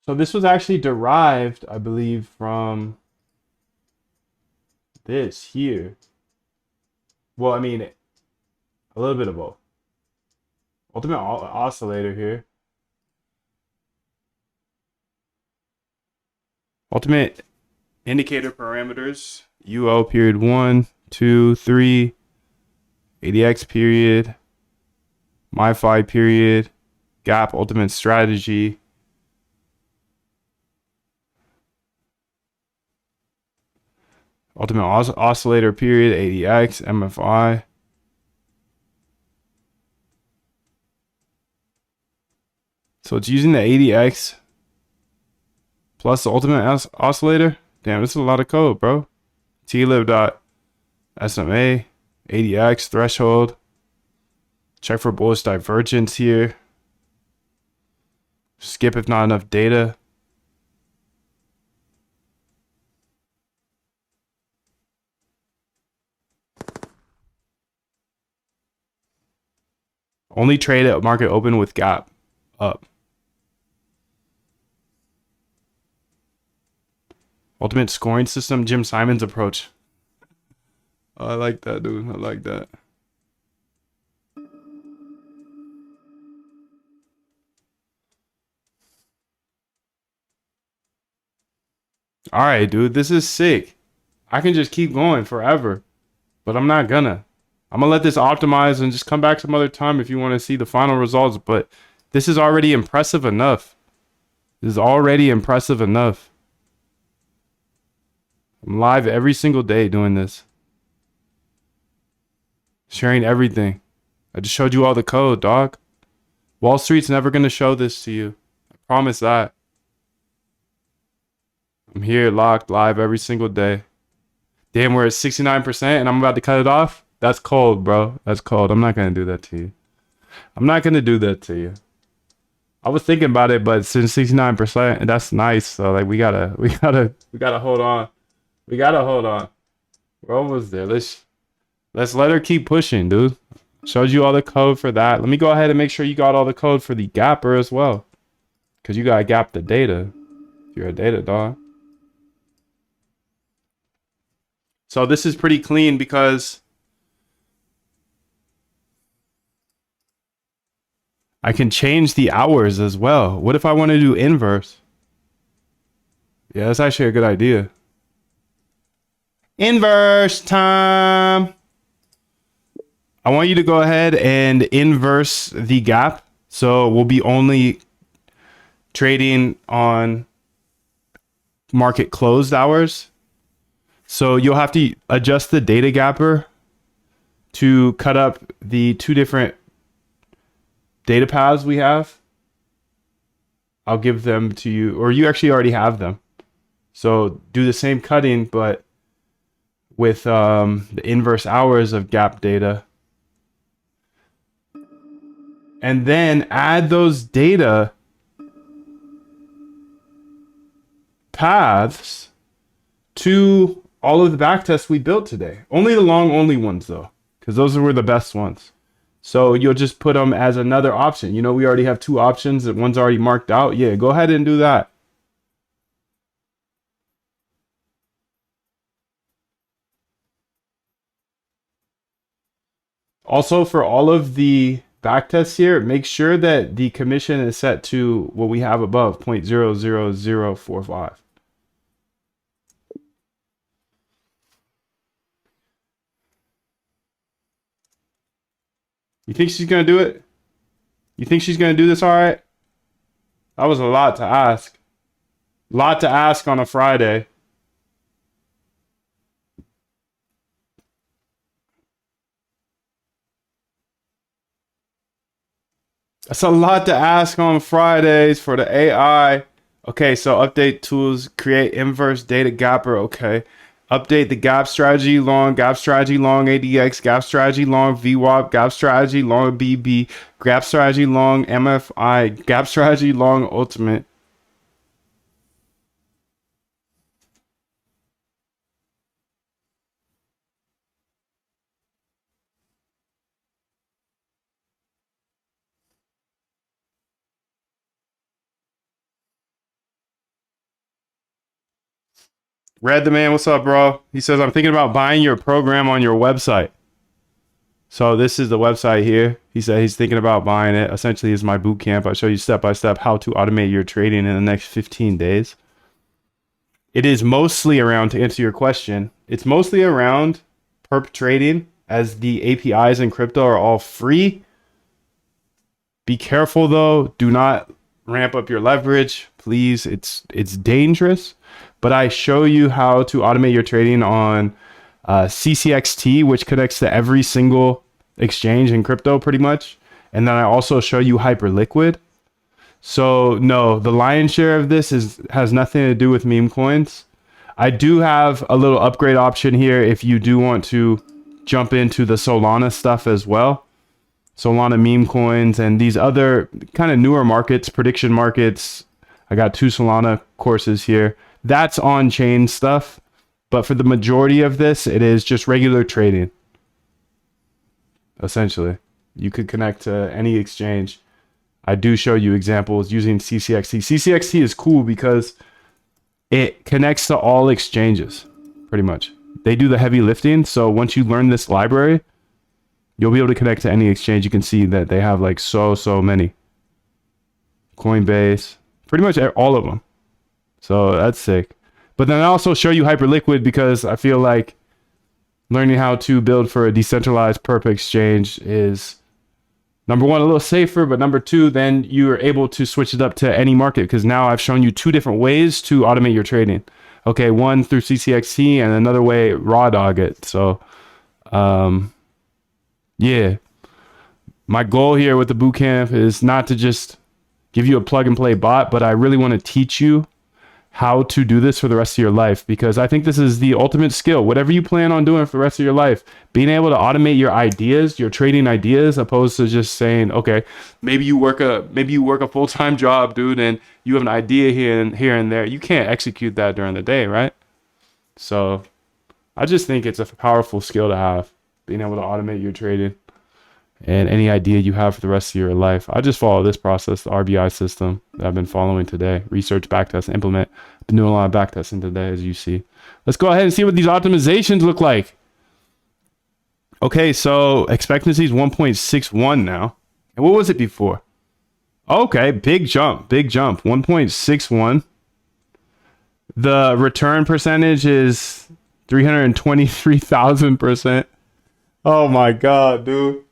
So this was actually derived, I believe, from this here. Well, I mean, a little bit of both. Ultimate oscillator here. Ultimate indicator parameters. UO period 1, 2, 3. ADX period. MiFi period. Gap ultimate strategy. Ultimate oscillator period. ADX. MFI. So it's using the ADX plus the ultimate oscillator. Damn, this is a lot of code, bro. tlib.sma, ADX threshold. Check for bullish divergence here. Skip if not enough data. Only trade at market open with gap up. Ultimate scoring system, Jim Simon's approach. Oh, I like that, dude. I like that. All right, dude. This is sick. I can just keep going forever, but I'm not gonna. I'm gonna let this optimize and just come back some other time if you want to see the final results. But this is already impressive enough. This is already impressive enough. I'm live every single day doing this. Sharing everything. I just showed you all the code, dog. Wall Street's never gonna show this to you. I promise that. I'm here locked live every single day. Damn, we're at 69% and I'm about to cut it off? That's cold, bro. That's cold. I'm not gonna do that to you. I'm not gonna do that to you. I was thinking about it, but since 69%, that's nice. So like we gotta hold on. We gotta hold on. We're almost there. Let's let her keep pushing, dude. Showed you all the code for that. Let me go ahead and make sure you got all the code for the gapper as well. Cause you gotta gap the data. If you're a data dog. So this is pretty clean because I can change the hours as well. What if I want to do inverse? Yeah, that's actually a good idea. Inverse time. I want you to go ahead and inverse the gap. So we'll be only trading on market closed hours. So you'll have to adjust the data gapper to cut up the two different data paths we have. I'll give them to you, or you actually already have them. So do the same cutting, but with the inverse hours of gap data. And then add those data paths to all of the backtests we built today. Only the long only ones though, because those were the best ones. So you'll just put them as another option. You know, we already have two options that one's already marked out. Yeah, go ahead and do that. Also, for all of the backtests here, make sure that the commission is set to what we have above, 0.00045. You think she's going to do it? You think she's going to do this all right? That was a lot to ask. A lot to ask on a Friday. That's a lot to ask on Fridays for the AI. Okay, so update tools, create inverse data gapper. Okay. Update the gap strategy long ADX, gap strategy long VWAP, gap strategy long BB, gap strategy long MFI, gap strategy long ultimate. Red the man, what's up, bro? He says, I'm thinking about buying your program on your website. So this is the website here. He said he's thinking about buying it. Essentially, it's my boot camp. I show you step by step how to automate your trading in the next 15 days. It is mostly around, to answer your question, it's mostly around perp trading, as the APIs in crypto are all free. Be careful though. Do not ramp up your leverage, please. It's dangerous. But I show you how to automate your trading on CCXT, which connects to every single exchange in crypto pretty much. And then I also show you Hyperliquid. So no, the lion's share of this has nothing to do with meme coins. I do have a little upgrade option here if you do want to jump into the Solana stuff as well. Solana meme coins and these other kind of newer markets, prediction markets. I got 2 Solana courses here. That's on-chain stuff. But for the majority of this, it is just regular trading. Essentially, you could connect to any exchange. I do show you examples using CCXT. CCXT is cool because it connects to all exchanges, pretty much. They do the heavy lifting. So once you learn this library, you'll be able to connect to any exchange. You can see that they have like so many. Coinbase, pretty much all of them. So that's sick. But then I also show you Hyperliquid because I feel like learning how to build for a decentralized perp exchange is, number one, a little safer, but number two, then you're able to switch it up to any market because now I've shown you 2 different ways to automate your trading. Okay, one through CCXT and another way, raw dog it. So, yeah. My goal here with the bootcamp is not to just give you a plug and play bot, but I really want to teach you how to do this for the rest of your life, because I think this is the ultimate skill. Whatever you plan on doing for the rest of your life, being able to automate your ideas, your trading ideas, opposed to just saying, okay, maybe you work a full-time job, dude, and you have an idea here and there. You can't execute that during the day, right? So I just think it's a powerful skill to have, being able to automate your trading and any idea you have for the rest of your life. I just follow this process, the RBI system that I've been following today. Research, backtest, implement. Been doing a lot of backtesting today, as you see. Let's go ahead and see what these optimizations look like. Okay, so expectancy is 1.61 now. And what was it before? Okay, big jump, big jump. 1.61. The return percentage is 323,000%. Oh my god, dude.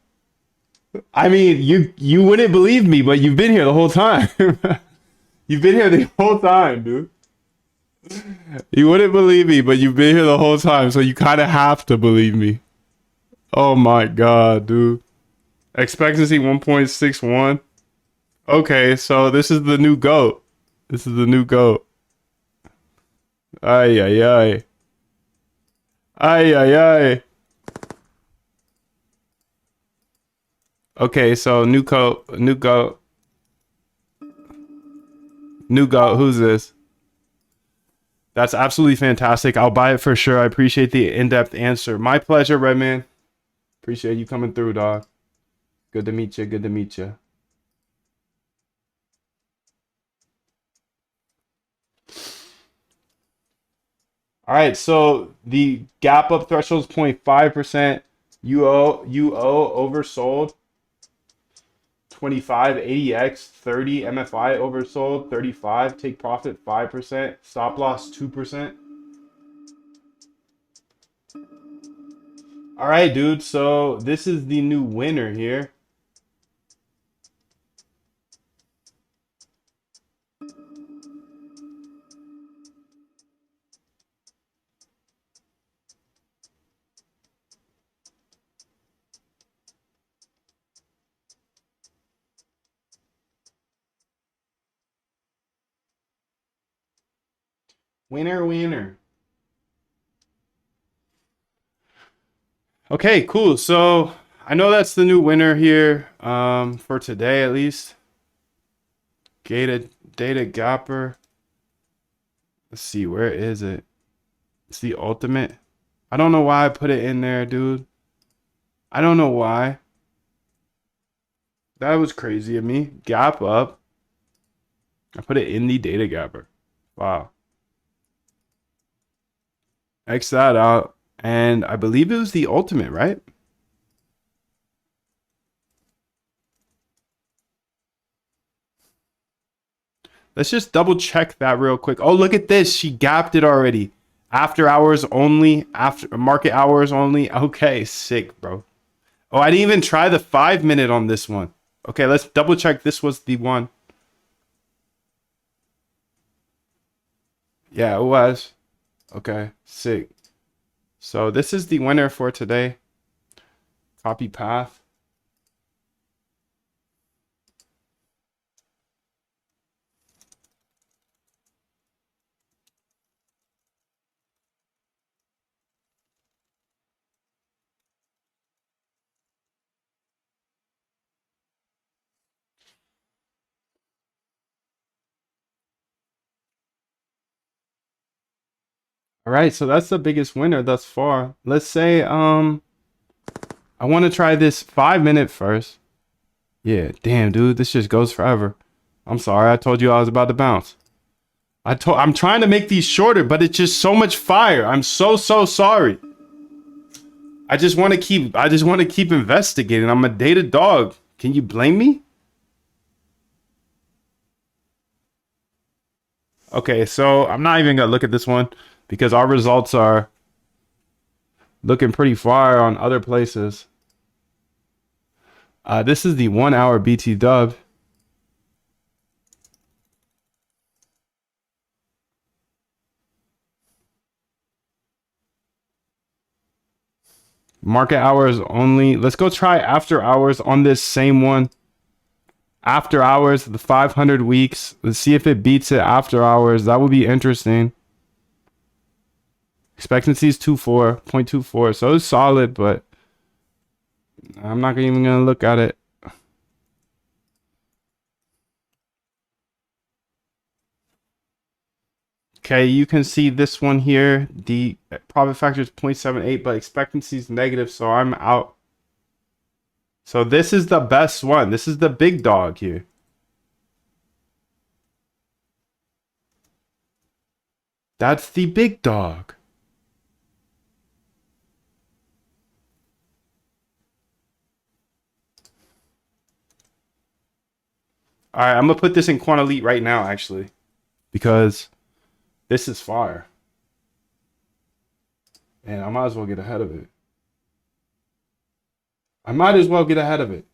I mean, you wouldn't believe me, but you've been here the whole time. You've been here the whole time, dude. You wouldn't believe me, but you've been here the whole time, so you kind of have to believe me. Oh my god, dude. Expectancy 1.61. Okay, so this is the new GOAT. This is the new GOAT. Ay, ay, ay. Ay, ay, ay. Okay, so new GOAT. New GOAT. New GOAT. Who's this? That's absolutely fantastic. I'll buy it for sure. I appreciate the in-depth answer. My pleasure, Redman. Appreciate you coming through, dog. Good to meet you. Good to meet you. All right, so the gap up threshold is 0.5%. UO oversold. 25 80x 30 MFI oversold 35. Take profit 5%. Stop loss 2%. All right, dude. So this is the new winner here. Winner, winner. Okay, cool. So I know that's the new winner here, for today at least. Data gapper. Let's see, where is it? It's the ultimate. I don't know why I put it in there, dude. I don't know why. That was crazy of me. Gap up. I put it in the data gapper. Wow. X that out. And I believe it was the ultimate, right? Let's just double check that real quick. Oh, look at this. She gapped it already. After hours only. After market hours only. Okay, sick, bro. Oh, I didn't even try the 5 minute on this one. Okay, let's double check this was the one. Yeah, it was. Okay, sick. So this is the winner for today. Copy path. All right, so that's the biggest winner thus far. Let's say I want to try this 5 minute first. Yeah, damn, dude, this just goes forever. I'm sorry, I told you I was about to bounce. I'm trying to make these shorter, but it's just so much fire. I'm so sorry. I just want to keep investigating. I'm a data dog. Can you blame me? Okay, so I'm not even gonna look at this one because our results are looking pretty far on other places. This is the 1 hour BT dub. Market hours only. Let's go try after hours on this same one. After hours, the 500 weeks. Let's see if it beats it after hours. That would be interesting. Expectancy is 0.24. So it's solid, but I'm not even going to look at it. Okay, you can see this one here. The profit factor is 0.78, but expectancy is negative, so I'm out. So this is the best one. This is the big dog here. That's the big dog. All right, I'm gonna put this in Quant Elite right now, actually, because this is fire, and I might as well get ahead of it. I might as well get ahead of it.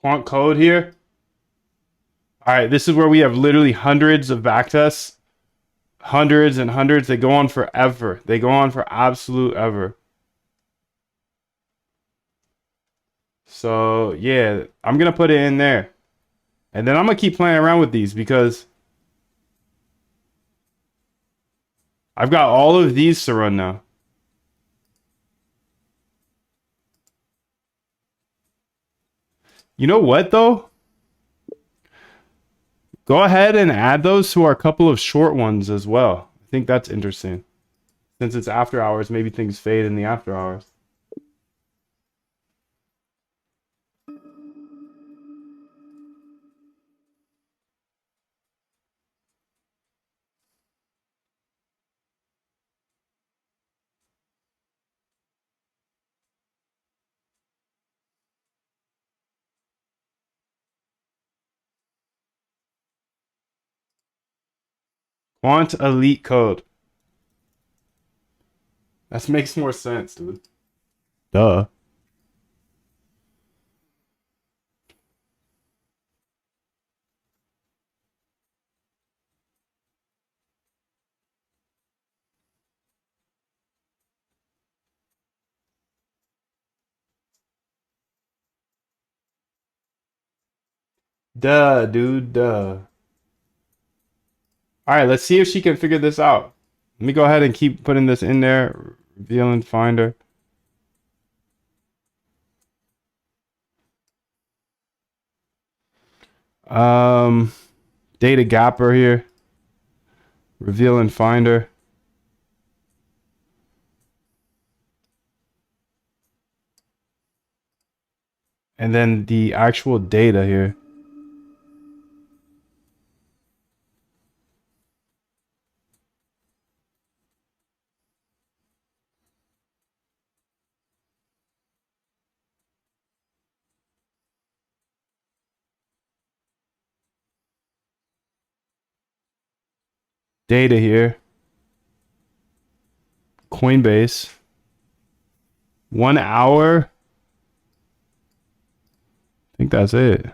Quant code here. All right, this is where we have literally hundreds of backtests, hundreds and hundreds. They go on forever. They go on for absolute ever. So yeah, I'm gonna put it in there, and then I'm gonna keep playing around with these because I've got all of these to run now. You know what though? Go ahead and add those to our couple of short ones as well. I think that's interesting. Since it's after hours, maybe things fade in the after hours. Quant Elite code. That makes more sense, dude. Duh. Duh, dude, duh. All right, let's see if she can figure this out. Let me go ahead and keep putting this in there. Reveal and finder. Um, Data gapper here. Reveal and finder. And then the actual data here. Data here. Coinbase. 1 hour. I think that's it.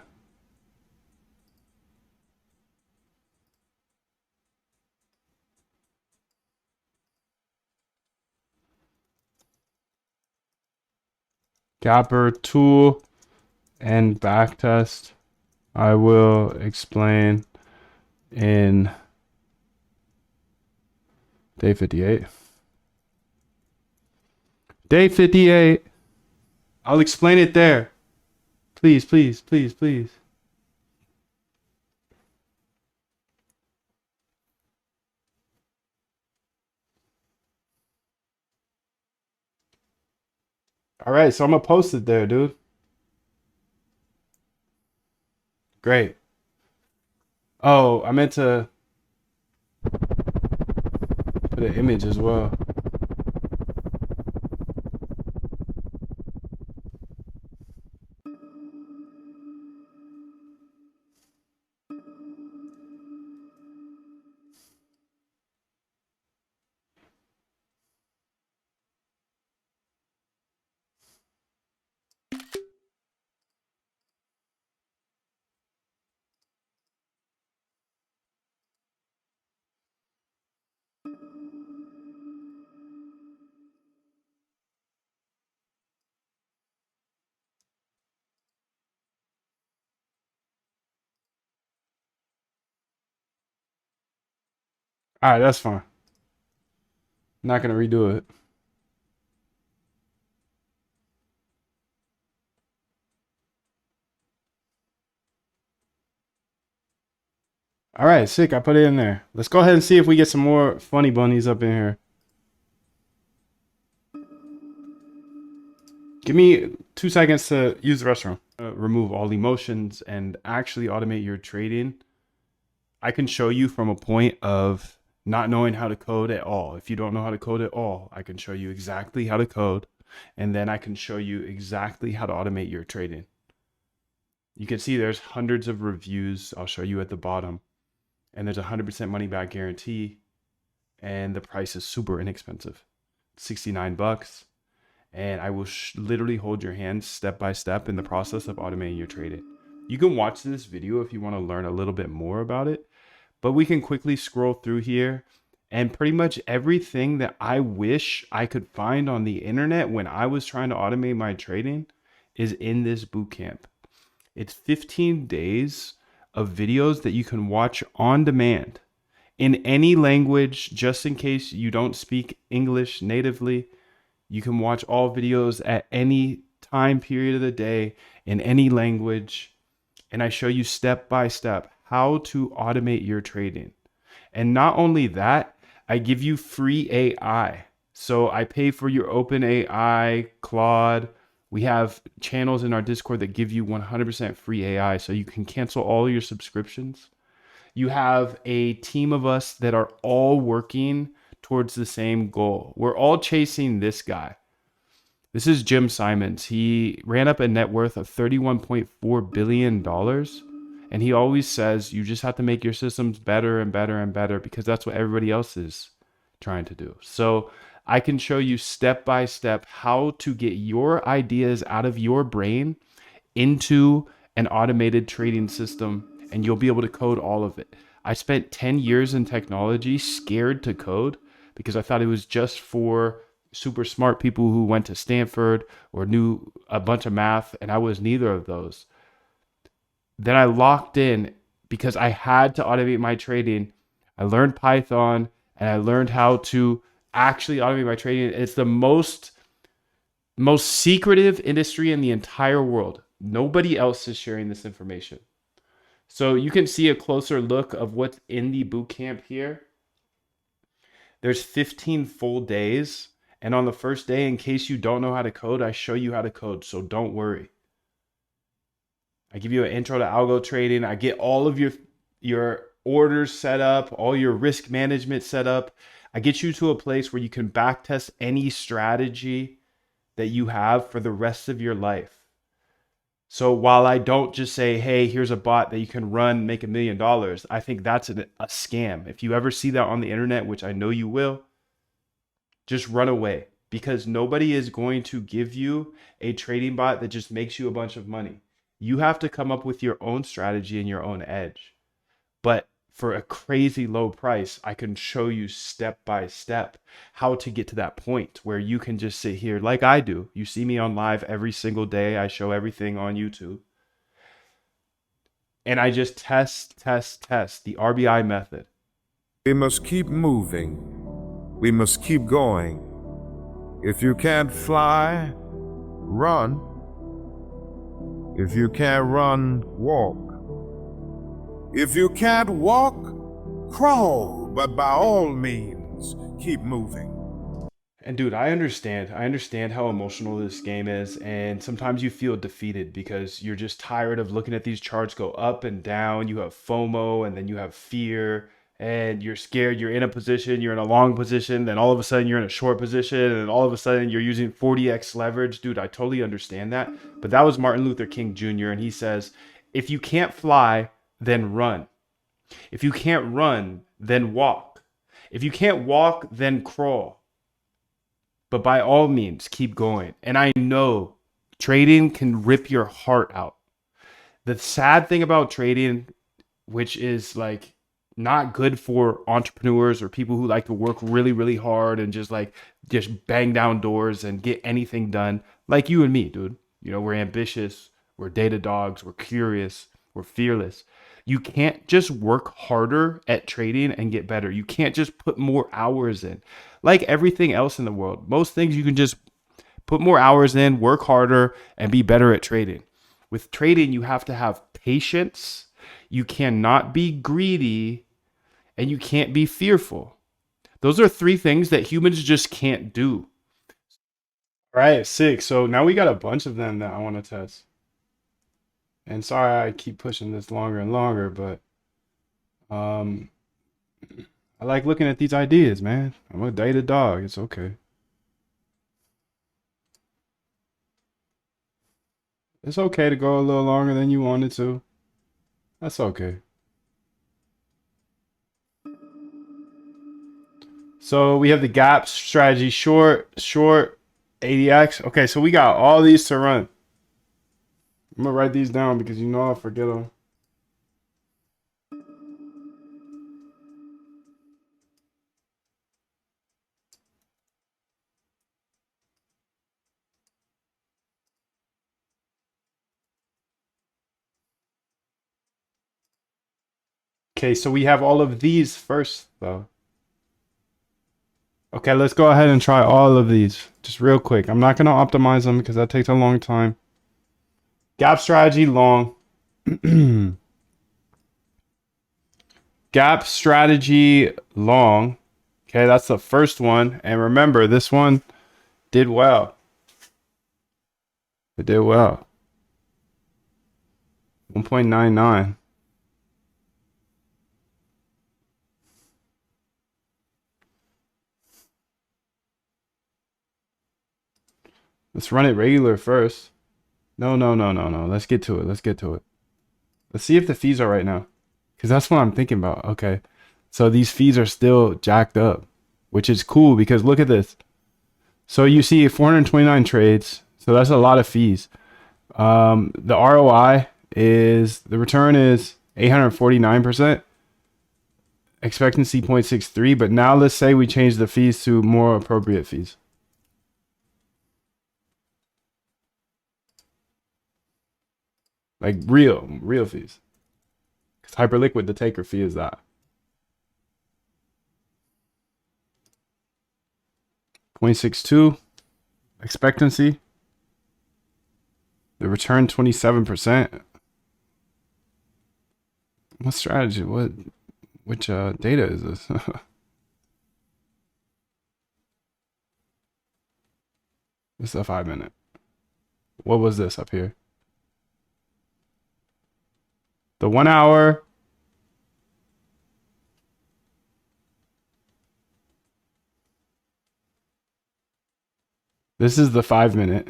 Gapper tool and backtest. I will explain in day 58. Day 58. I'll explain it there. Please, please, please, please. All right, so I'm gonna post it there, dude. Great. Oh, I meant to put an image as well. All right, that's fine. Not gonna redo it. All right, sick. I put it in there. Let's go ahead and see if we get some more funny bunnies up in here. Give me 2 seconds to use the restroom. Remove all emotions and actually automate your trading. I can show you from a point of not knowing how to code at all. If you don't know how to code at all, I can show you exactly how to code. And then I can show you exactly how to automate your trading. You can see there's hundreds of reviews. I'll show you at the bottom. And there's a 100% money back guarantee. And the price is super inexpensive. 69 bucks. And I will literally hold your hand step by step in the process of automating your trading. You can watch this video if you want to learn a little bit more about it, but we can quickly scroll through here, and pretty much everything that I wish I could find on the internet when I was trying to automate my trading is in this bootcamp. It's 15 days of videos that you can watch on demand in any language, just in case you don't speak English natively. You can watch all videos at any time period of the day in any language. And I show you step by step how to automate your trading. And not only that, I give you free AI. So I pay for your OpenAI, Claude. We have channels in our Discord that give you 100% free AI. So you can cancel all your subscriptions. You have a team of us that are all working towards the same goal. We're all chasing this guy. This is Jim Simons. He ran up a net worth of $31.4 billion. And he always says you just have to make your systems better and better and better because that's what everybody else is trying to do. So I can show you step by step how to get your ideas out of your brain into an automated trading system, and you'll be able to code all of it. I spent 10 years in technology scared to code because I thought it was just for super smart people who went to Stanford or knew a bunch of math, and I was neither of those. Then I locked in because I had to automate my trading. I learned Python and I learned how to actually automate my trading. It's the most secretive industry in the entire world. Nobody else is sharing this information. So you can see a closer look of what's in the bootcamp here. There's 15 full days. And on the first day, in case you don't know how to code, I show you how to code. So don't worry. I give you an intro to algo trading. I get all of your orders set up, all your risk management set up. I get you to a place where you can backtest any strategy that you have for the rest of your life. So while I don't just say, hey, here's a bot that you can run, make $1 million, I think that's a scam. If you ever see that on the internet, which I know you will, just run away, because nobody is going to give you a trading bot that just makes you a bunch of money. You have to come up with your own strategy and your own edge. But for a crazy low price, I can show you step by step how to get to that point where you can just sit here like I do. You see me on live every single day. I show everything on YouTube. And I just test the RBI method. We must keep moving. We must keep going. If you can't fly, run. If you can't run, walk. If you can't walk, crawl. But by all means, keep moving. And dude, I understand how emotional this game is, and sometimes you feel defeated because you're just tired of looking at these charts go up and down. You have FOMO, and then you have fear, and you're scared. You're in a position, you're in a long position, then all of a sudden you're in a short position, and then all of a sudden you're using 40x leverage. Dude, I totally understand that. But that was Martin Luther King Jr., and he says, if you can't fly, then run. If you can't run, then walk. If you can't walk, then crawl. But by all means, keep going. And I know trading can rip your heart out. The sad thing about trading, which is like not good for entrepreneurs or people who like to work really, really hard and just bang down doors and get anything done, like you and me, dude. You know, we're ambitious, we're data dogs, we're curious, we're fearless. You can't just work harder at trading and get better. You can't just put more hours in. Like everything else in the world, most things you can just put more hours in, work harder, and be better at trading. With trading, you have to have patience. You cannot be greedy, and you can't be fearful. Those are three things that humans just can't do. All right, 6. So now we got a bunch of them that I want to test. And sorry I keep pushing this longer and longer, but um I like looking at these ideas, man. I'm a dated dog. It's okay. It's okay to go a little longer than you wanted to. That's okay. So we have the gap strategy, short, ADX. Okay, so we got all these to run. I'm gonna write these down because you know I'll forget them. Okay, so we have all of these first, though. Okay, let's go ahead and try all of these just real quick. I'm not gonna optimize them because that takes a long time. Gap strategy long. Gap strategy long. Okay, that's the first one. And remember, this one did well. It did well. 1.99. Let's run it regular first. No. Let's get to it. Let's get to it. Let's see if the fees are right now. Because that's what I'm thinking about. Okay. So these fees are still jacked up, which is cool because look at this. So you see 429 trades. So that's a lot of fees. The ROI is, the return is 849%. Expectancy 0.63. But now let's say we change the fees to more appropriate fees. Like real fees. Because Hyperliquid, the taker fee is that. 0.62 expectancy. The return 27%. What strategy? Which data is this? This is a 5-minute. What was this up here? The 1 hour. This is the 5-minute.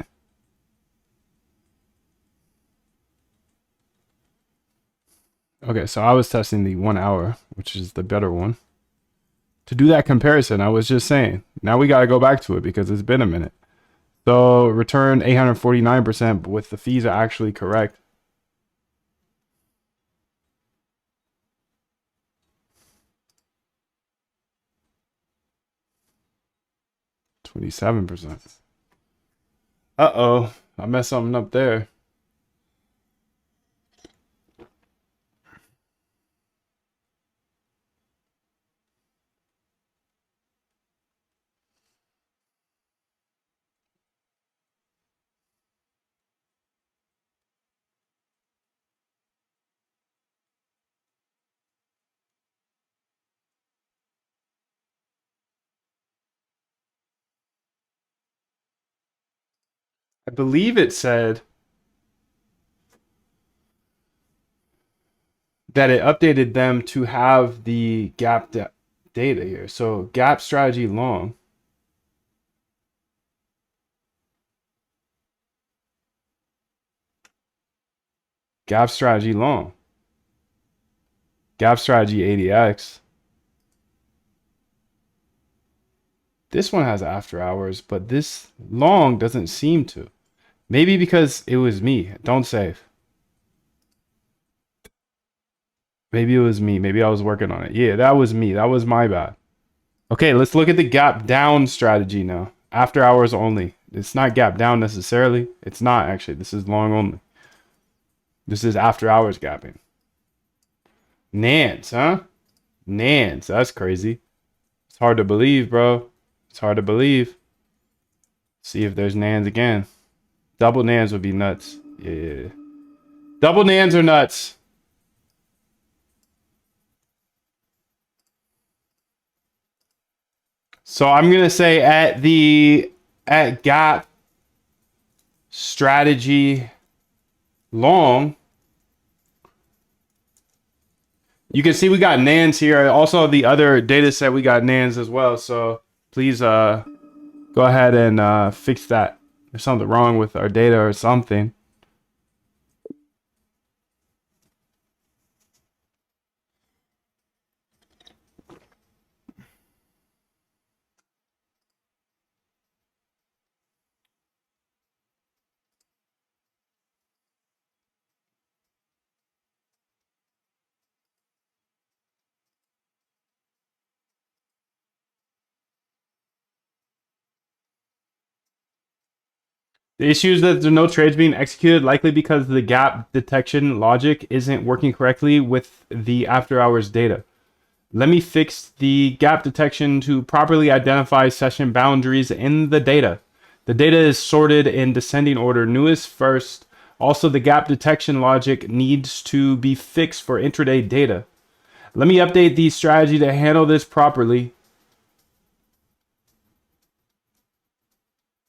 Okay, so I was testing the 1 hour, which is the better one. To do that comparison, I was just saying, now we got to go back to it because it's been a minute. So return 849%, but with the fees are actually correct. $27%. Uh-oh, I messed something up there. I believe it said that it updated them to have the gap data here. So gap strategy long. Gap strategy long. Gap strategy ADX. This one has after hours, but this long doesn't seem to. Maybe because it was me. Don't save. Maybe it was me. Maybe I was working on it. Yeah, that was me. That was my bad. Okay, let's look at the gap down strategy now. After hours only. It's not gap down necessarily. It's not actually. This is long only. This is after hours gapping. Nance, huh? Nance. That's crazy. It's hard to believe, bro. It's hard to believe. See if there's Nans again. Double Nans would be nuts. Yeah. Double Nans are nuts. So I'm gonna say at gap strategy long, you can see we got Nans here. Also the other data set we got Nans as well. So please go ahead and fix that. There's something wrong with our data or something. The issue is that there's no trades being executed, likely because the gap detection logic isn't working correctly with the after hours data. Let me fix the gap detection to properly identify session boundaries in the data. The data is sorted in descending order, newest first. Also, the gap detection logic needs to be fixed for intraday data. Let me update the strategy to handle this properly.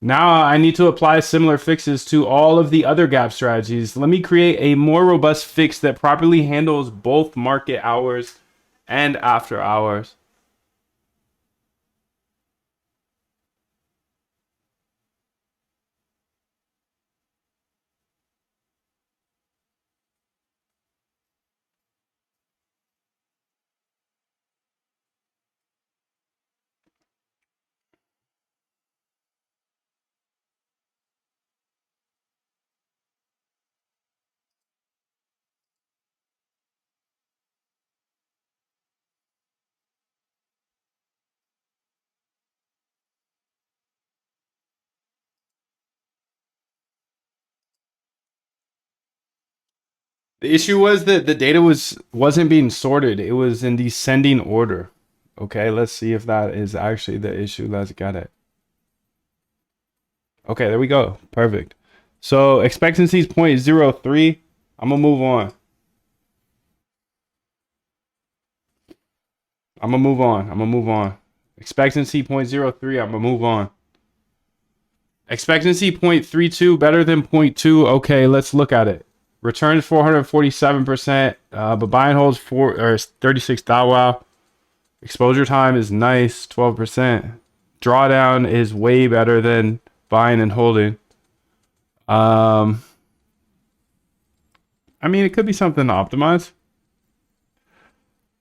Now I need to apply similar fixes to all of the other gap strategies. Let me create a more robust fix that properly handles both market hours and after hours. The issue was that the data wasn't being sorted. It was in descending order. Okay, let's see if that is actually the issue. Let's get it. Okay, there we go. Perfect. So expectancy is 0.03. I'm gonna move on. I'm gonna move on. I'm gonna move on. Expectancy 0.03. I'm gonna move on. Expectancy 0.32, better than 0.2. Okay, let's look at it. Returns 447%, but buy and holds 36 thou wow. Exposure time is nice, 12%. Drawdown is way better than buying and holding. Um, I mean, it could be something to optimize.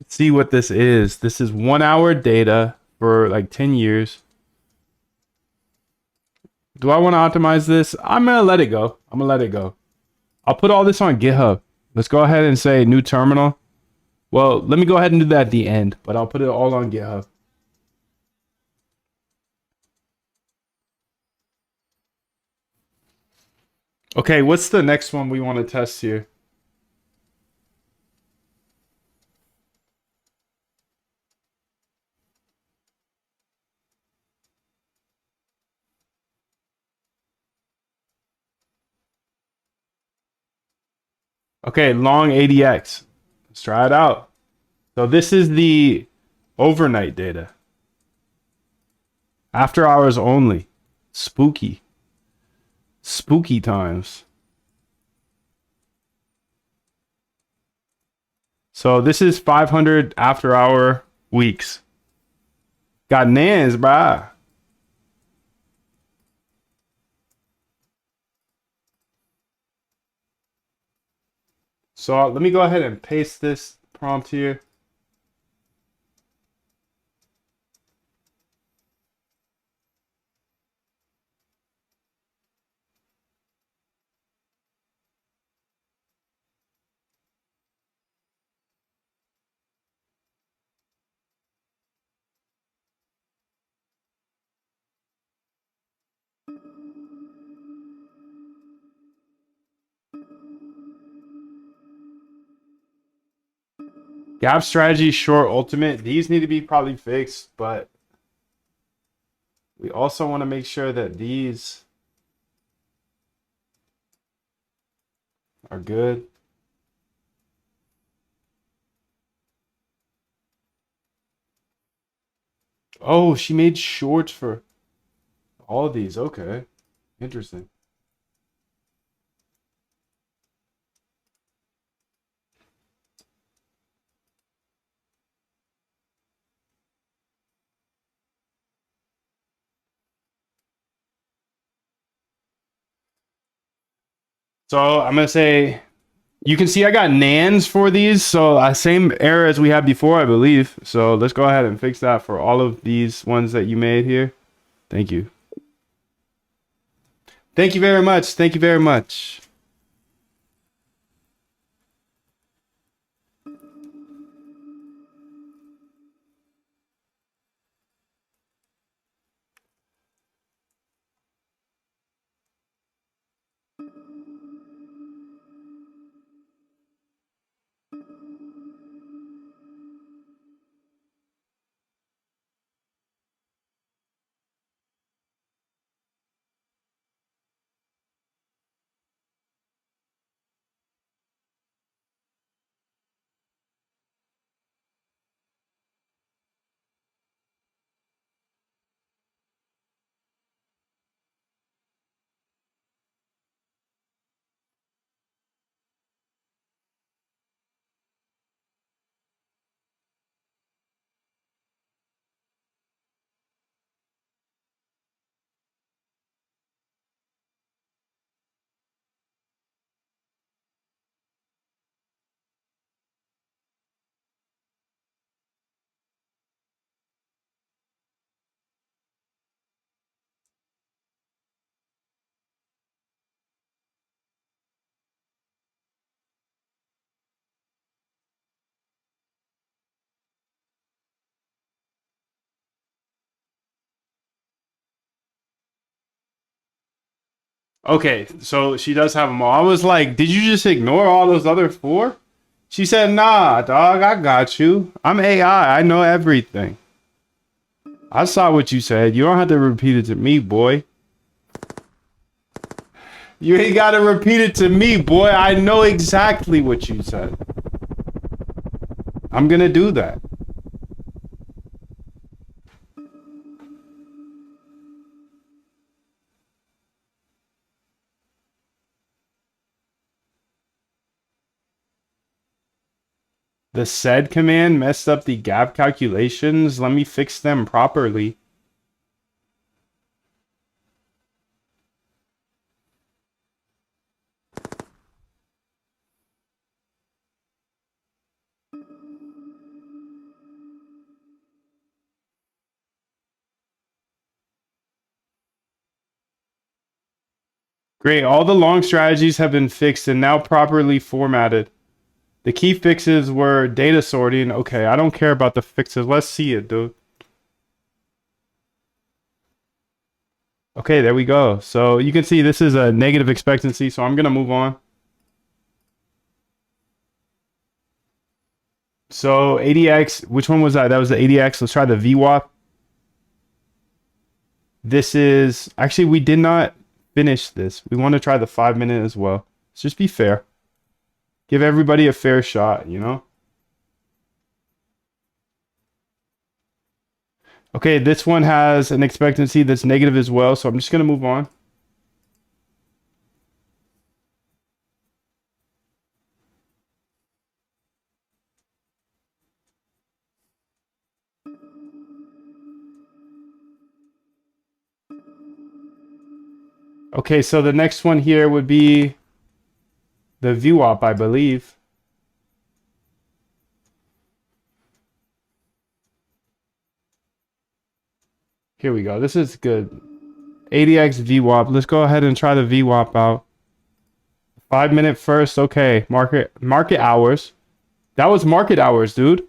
Let's see what this is. This is 1 hour data for like 10 years. Do I want to optimize this? I'm gonna let it go. I'm gonna let it go. I'll put all this on GitHub. Let's go ahead and say new terminal. Well, let me go ahead and do that at the end, but I'll put it all on GitHub. Okay, what's the next one we want to test here? Okay, long ADX. Let's try it out. So this is the overnight data. After hours only. Spooky. Spooky times. So this is 500 after hour weeks. Got nans, bruh. So let me go ahead and paste this prompt here. Gap strategy, short, ultimate. These need to be probably fixed, but we also want to make sure that these are good. Oh, she made shorts for all of these. Okay. Interesting. So I'm going to say, you can see I got nans for these. So same error as we had before, I believe. So let's go ahead and fix that for all of these ones that you made here. Thank you. Thank you very much. Thank you very much. Okay, so she does have them all. I was like, did you just ignore all those other four? She said, nah, dog, I got you. I'm AI. I know everything. I saw what you said. You don't have to repeat it to me, boy. You ain't got to repeat it to me, boy. I know exactly what you said. I'm going to do that. The said command messed up the gap calculations. Let me fix them properly. Great. All the long strategies have been fixed and now properly formatted. The key fixes were data sorting. Okay, I don't care about the fixes. Let's see it, dude. Okay, there we go. So you can see this is a negative expectancy, so I'm going to move on. So ADX, which one was that? That was the ADX. Let's try the VWAP. This is, actually, we did not finish this. We want to try the 5-minute as well. Let's just be fair. Give everybody a fair shot, you know? Okay, this one has an expectancy that's negative as well, so I'm just going to move on. Okay, so the next one here would be the VWAP, I believe. Here we go. This is good. ADX VWAP. Let's go ahead and try the VWAP out. 5-minute first. Okay, market hours. That was market hours, dude.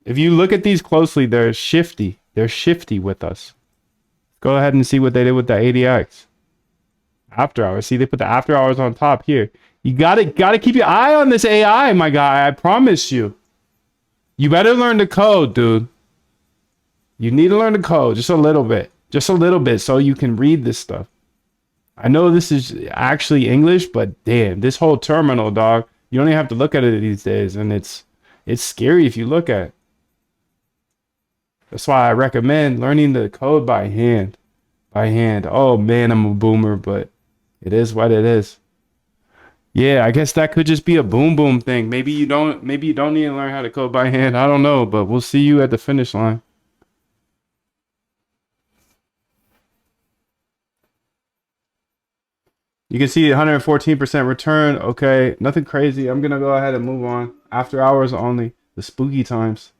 If you look at these closely, they're shifty. They're shifty with us. Go ahead and see what they did with the ADX. After hours. See, they put the after hours on top here. You gotta keep your eye on this AI, my guy. I promise you. You better learn the code, dude. You need to learn the code just a little bit. Just a little bit so you can read this stuff. I know this is actually English, but damn, this whole terminal, dog. You don't even have to look at it these days, and it's scary if you look at it. That's why I recommend learning the code by hand. By hand. Oh man, I'm a boomer, but it is what it is. Yeah, I guess that could just be a boom boom thing. Maybe you don't need to learn how to code by hand. I don't know, but we'll see you at the finish line. You can see 114% return. Okay, nothing crazy. I'm gonna go ahead and move on. After hours only. The spooky times.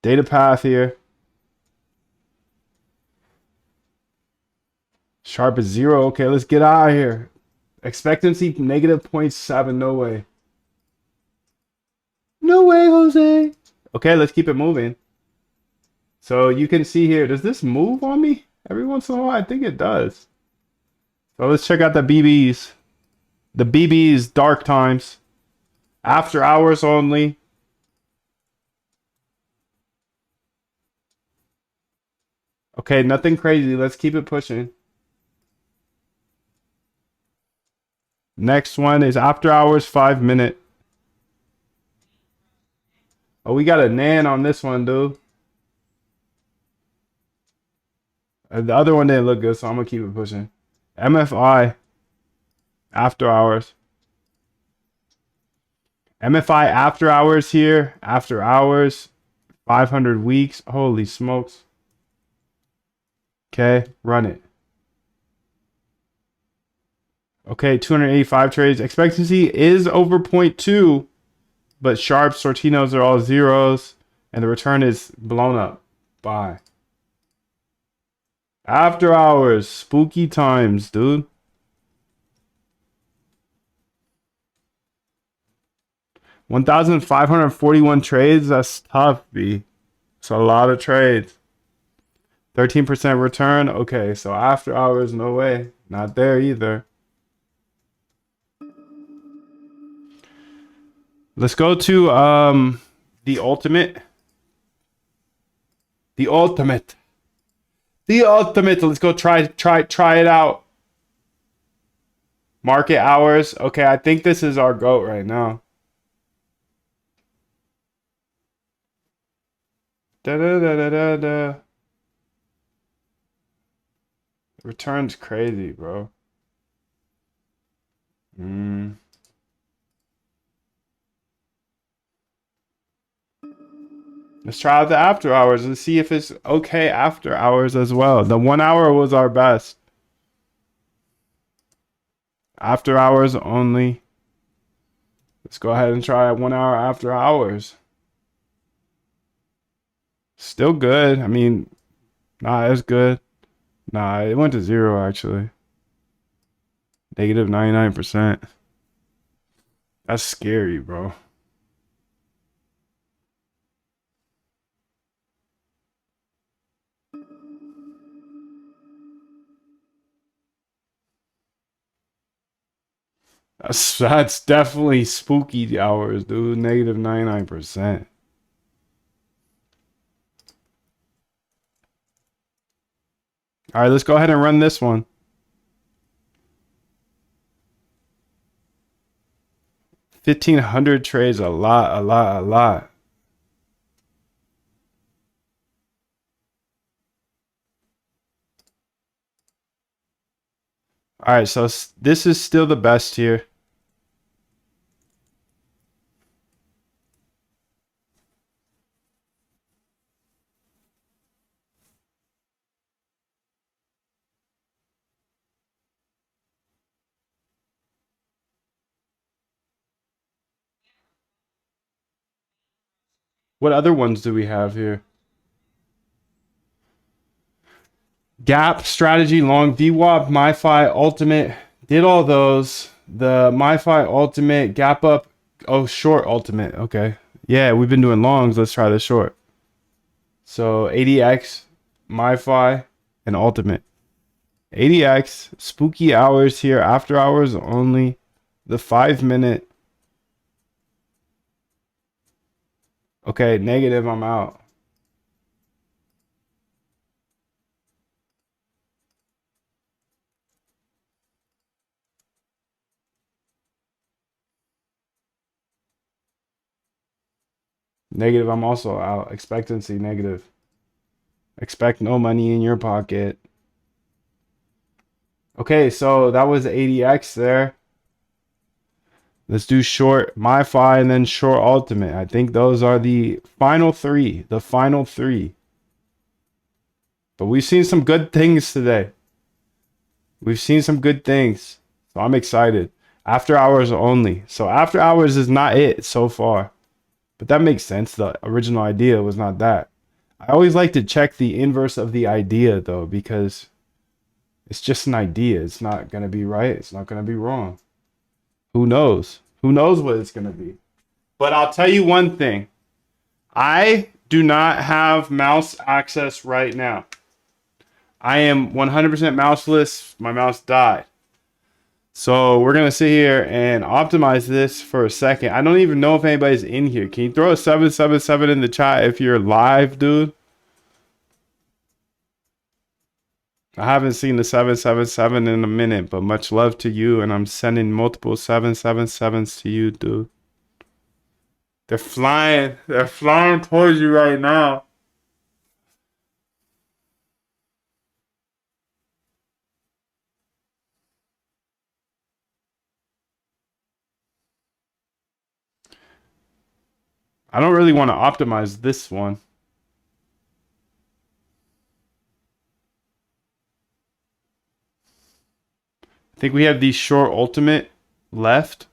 Data path here. Sharp is 0. Okay, let's get out of here. Expectancy negative 0.7. No way. No way, Jose. Okay, let's keep it moving. So you can see here, does this move on me? Every once in a while, I think it does. So let's check out the BBs. The BBs, dark times. After hours only. Okay, nothing crazy. Let's keep it pushing. Next one is after hours, 5-minute. Oh, we got a nan on this one, dude. The other one didn't look good, so I'm gonna keep it pushing. MFI after hours. MFI after hours here. After hours, 500 weeks. Holy smokes. Okay, run it. Okay, 285 trades. Expectancy is over 0.2, but sharp Sortinos are all zeros, and the return is blown up. Bye. After hours, spooky times, dude. $1,541 trades. That's tough, B. It's a lot of trades. 13% return. Okay, so after hours, no way. Not there either. Let's go to the ultimate. The ultimate. The ultimate. Let's go try it out. Market hours. Okay, I think this is our GOAT right now. Da da da da da da. Return's crazy, bro. Let's try out the after hours and see if it's okay after hours as well. The 1 hour was our best. After hours only. Let's go ahead and try 1 hour after hours. Still good. I mean, nah, it's good. Nah, it went to 0 actually. Negative 99%. That's scary, bro. That's definitely spooky hours, dude. Negative 99%. All right, let's go ahead and run this one. 1,500 trades, a lot. All right, so this is still the best here. What other ones do we have here? Gap, strategy, long, VWAP, MiFi, ultimate. Did all those. The MiFi, ultimate, gap up. Oh, short, ultimate. Okay. Yeah, we've been doing longs. Let's try the short. So 80x, MiFi. and ultimate. ADX, spooky hours here, after hours only. The 5-minute. Okay, negative, I'm out. Negative, I'm also out. Expectancy, negative. Expect no money in your pocket. Okay, so that was 80x there. Let's do short MiFi and then short ultimate. I think those are the final three. The final three. But we've seen some good things today. We've seen some good things. So I'm excited. After hours only. So after hours is not it so far. But that makes sense. The original idea was not that. I always like to check the inverse of the idea though, because it's just an idea. It's not going to be right. It's not going to be wrong. Who knows? Who knows what it's going to be? But I'll tell you one thing. I do not have mouse access right now. I am 100% mouseless. My mouse died. So we're going to sit here and optimize this for a second. I don't even know if anybody's in here. Can you throw a 777 in the chat if you're live, dude? I haven't seen the 777 in a minute, but much love to you. And I'm sending multiple 777s to you, dude. They're flying. They're flying towards you right now. I don't really want to optimize this one. I think we have the short ultimate left,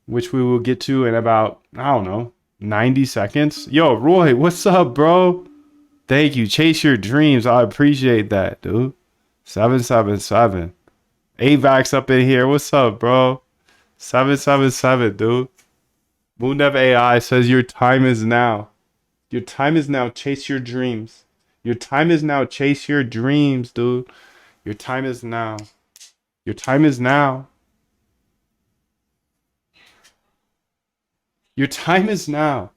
which we will get to in about, I don't know, 90 seconds. Yo, Roy, what's up, bro? Thank you. Chase your dreams. I appreciate that, dude. 777. AVAX up in here. What's up, bro? 777, dude. Moondev AI says your time is now. Your time is now. Chase your dreams. Your time is now. Chase your dreams, dude. Your time is now. Your time is now. Your time is now.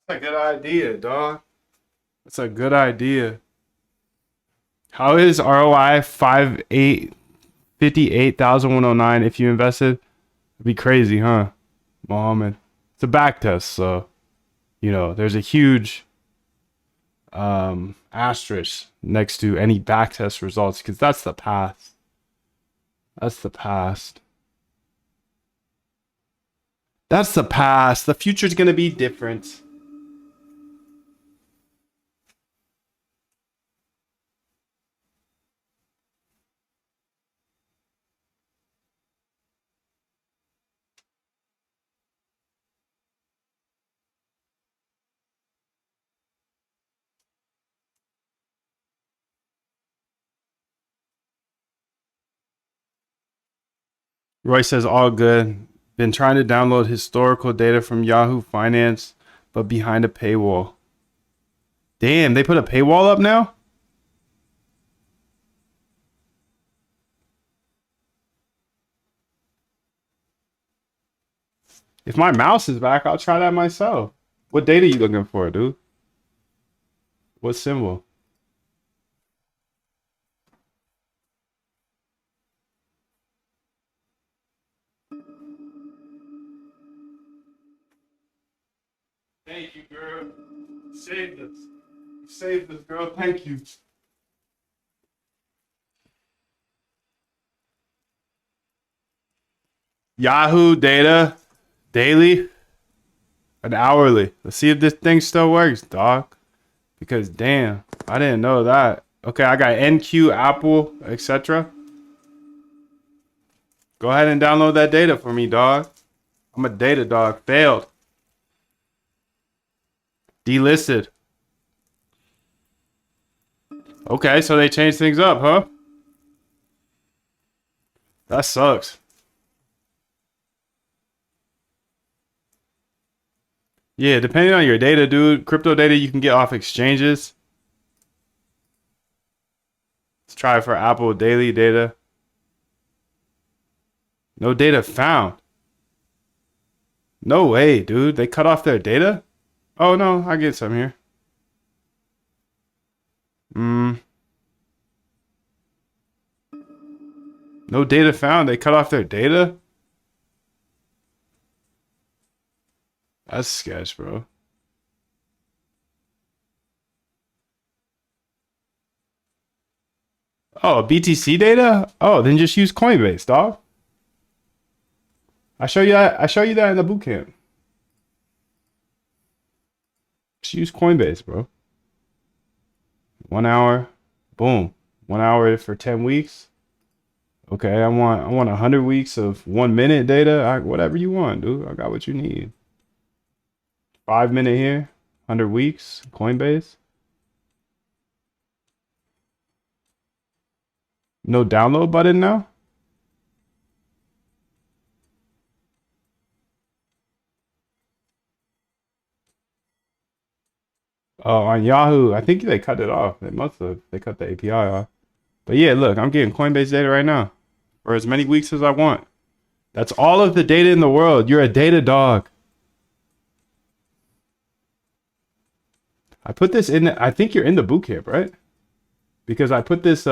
That's a good idea, dog. That's a good idea. How is ROI 58,109 if you invested? It'd be crazy, huh, Mohammed? It's a back test, so you know there's a huge asterisk next to any back test results because that's the past. That's the past. That's the past. The future's gonna be different. Roy says all good. Been trying to download historical data from Yahoo Finance, but behind a paywall. Damn, they put a paywall up now? If my mouse is back, I'll try that myself. What data are you looking for, dude? What symbol? Thank you, girl. Saved us. Saved us, girl. Thank you. Yahoo data daily and hourly. Let's see if this thing still works, dog. Because damn, I didn't know that. Okay, I got NQ, Apple, etc. Go ahead and download that data for me, dog. I'm a data dog. Failed. Delisted. Okay, so they changed things up, huh? That sucks. Yeah, depending on your data, dude. Crypto data you can get off exchanges. Let's try it for Apple daily data. No data found. No way, dude. They cut off their data? Oh, no. I get some here. No data found. They cut off their data? That's sketch, bro. Oh, BTC data? Oh, then just use Coinbase, dog. I show you that. I show you that in the bootcamp. Just use Coinbase, bro. 1 hour, boom. 1 hour for 10 weeks. Okay, I want 100 weeks of 1 minute data. Whatever you want, dude. I got what you need. 5 minute here, 100 weeks, Coinbase. No download button now? Oh, on Yahoo, I think they cut it off. They must have. They cut the API off. But yeah, look, I'm getting Coinbase data right now for as many weeks as I want. That's all of the data in the world. You're a data dog. I put this in. I think you're in the bootcamp, right? Because I put this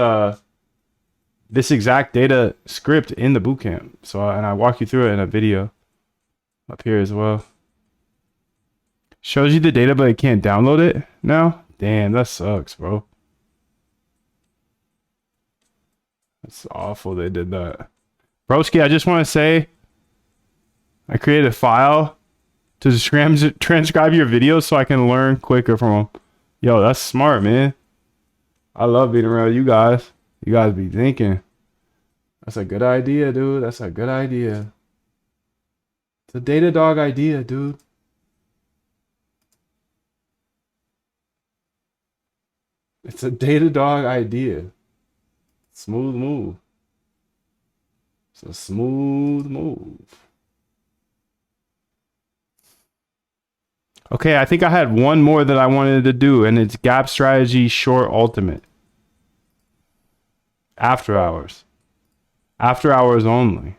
this exact data script in the bootcamp. So and I walk you through it in a video up here as well. Shows you the data, but it can't download it now. Damn, that sucks, bro. That's awful. They did that. Broski, I just want to say I created a file to transcribe your videos so I can learn quicker from them. Yo, that's smart, man. I love being around you guys. You guys be thinking. That's a good idea, dude. That's a good idea. It's a data dog idea, dude. It's a data dog idea. Smooth move. It's a smooth move. Okay, I think I had one more that I wanted to do, and it's gap strategy short ultimate. After hours. After hours only.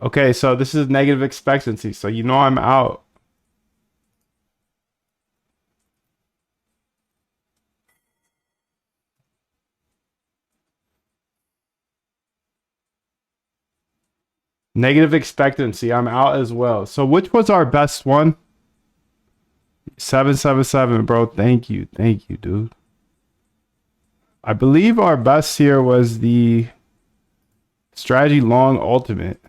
Okay, so this is negative expectancy. So you know I'm out. Negative expectancy. I'm out as well. So which was our best one? 777, bro. Thank you. Thank you, dude. I believe our best here was the strategy long ultimate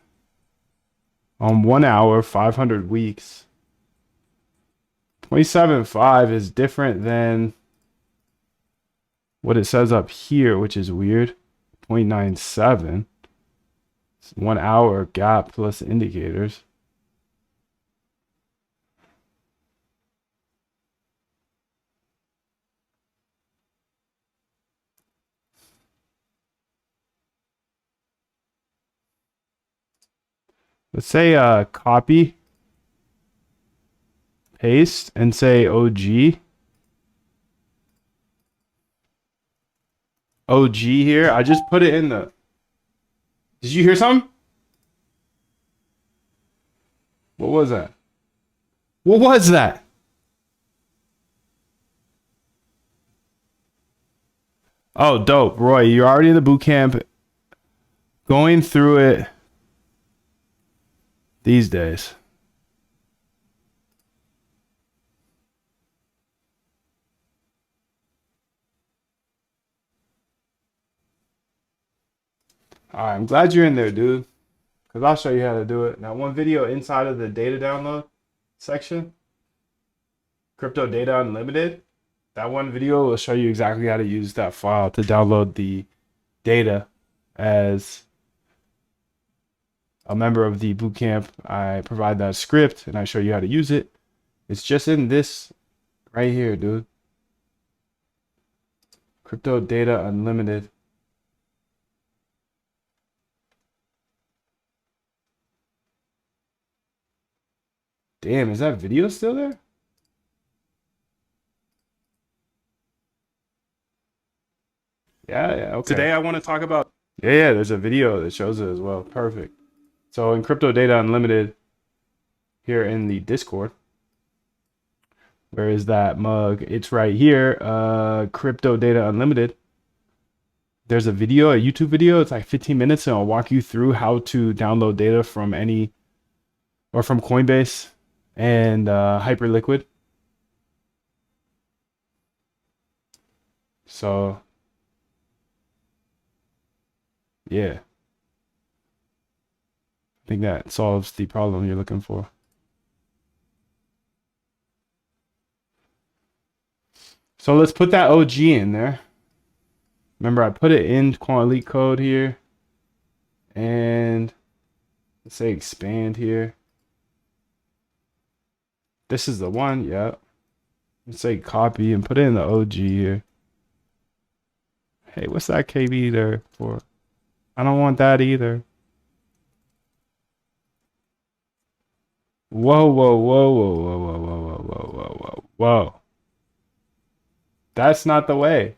on 1 hour, 500 weeks. 27.5 is different than what it says up here, which is weird. 0.97. 1 hour gap plus indicators. Let's say copy, paste, and say OG. OG here. I just put it in the... Did you hear something? What was that? What was that? Oh, dope. Roy, you're already in the boot camp, going through it these days. All right, I'm glad you're in there, dude, because I'll show you how to do it. Now, one video inside of the data download section, Crypto Data Unlimited, that one video will show you exactly how to use that file to download the data as a member of the bootcamp. I provide that script and I show you how to use it. It's just in this right here, dude. Crypto Data Unlimited. Damn, is that video still there? Yeah, okay. Today I want to talk about, yeah, there's a video that shows it as well. Perfect. So in Crypto Data Unlimited, here in the Discord, where is that mug? It's right here, Crypto Data Unlimited. There's a video, a YouTube video. It's like 15 minutes, and I'll walk you through how to download data from any, or from Coinbase and Hyperliquid. So, yeah. I think that solves the problem you're looking for. So let's put that OG in there. Remember, I put it in Quant Elite code here. And let's say expand here. This is the one, yeah. Let's say copy and put it in the OG here. Hey, what's that KB there for? I don't want that either. Whoa, whoa, whoa, whoa, whoa, whoa, whoa, whoa, whoa, whoa, whoa, whoa. That's not the way.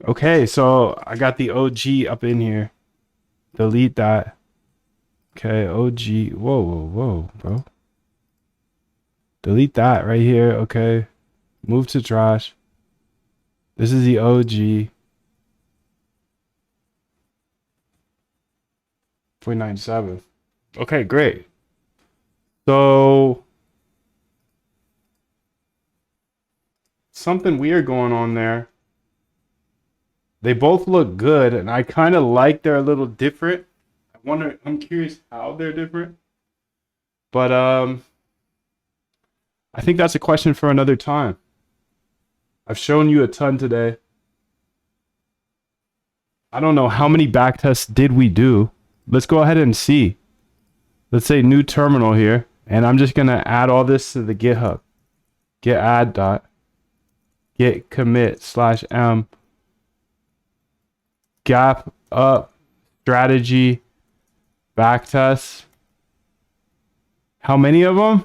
Okay, so I got the OG up in here. Delete that. Okay, OG. Whoa, whoa, whoa, bro. Delete that right here. Okay. Move to trash. This is the OG. 0.97. Okay, great. So something weird going on there. They both look good, and I kind of like they're a little different. I'm curious how they're different. But I think that's a question for another time. I've shown you a ton today. I don't know how many backtests did we do. Let's go ahead and see. Let's say new terminal here, and I'm just gonna add all this to the GitHub. Git add dot git commit /m gap up strategy backtest. How many of them?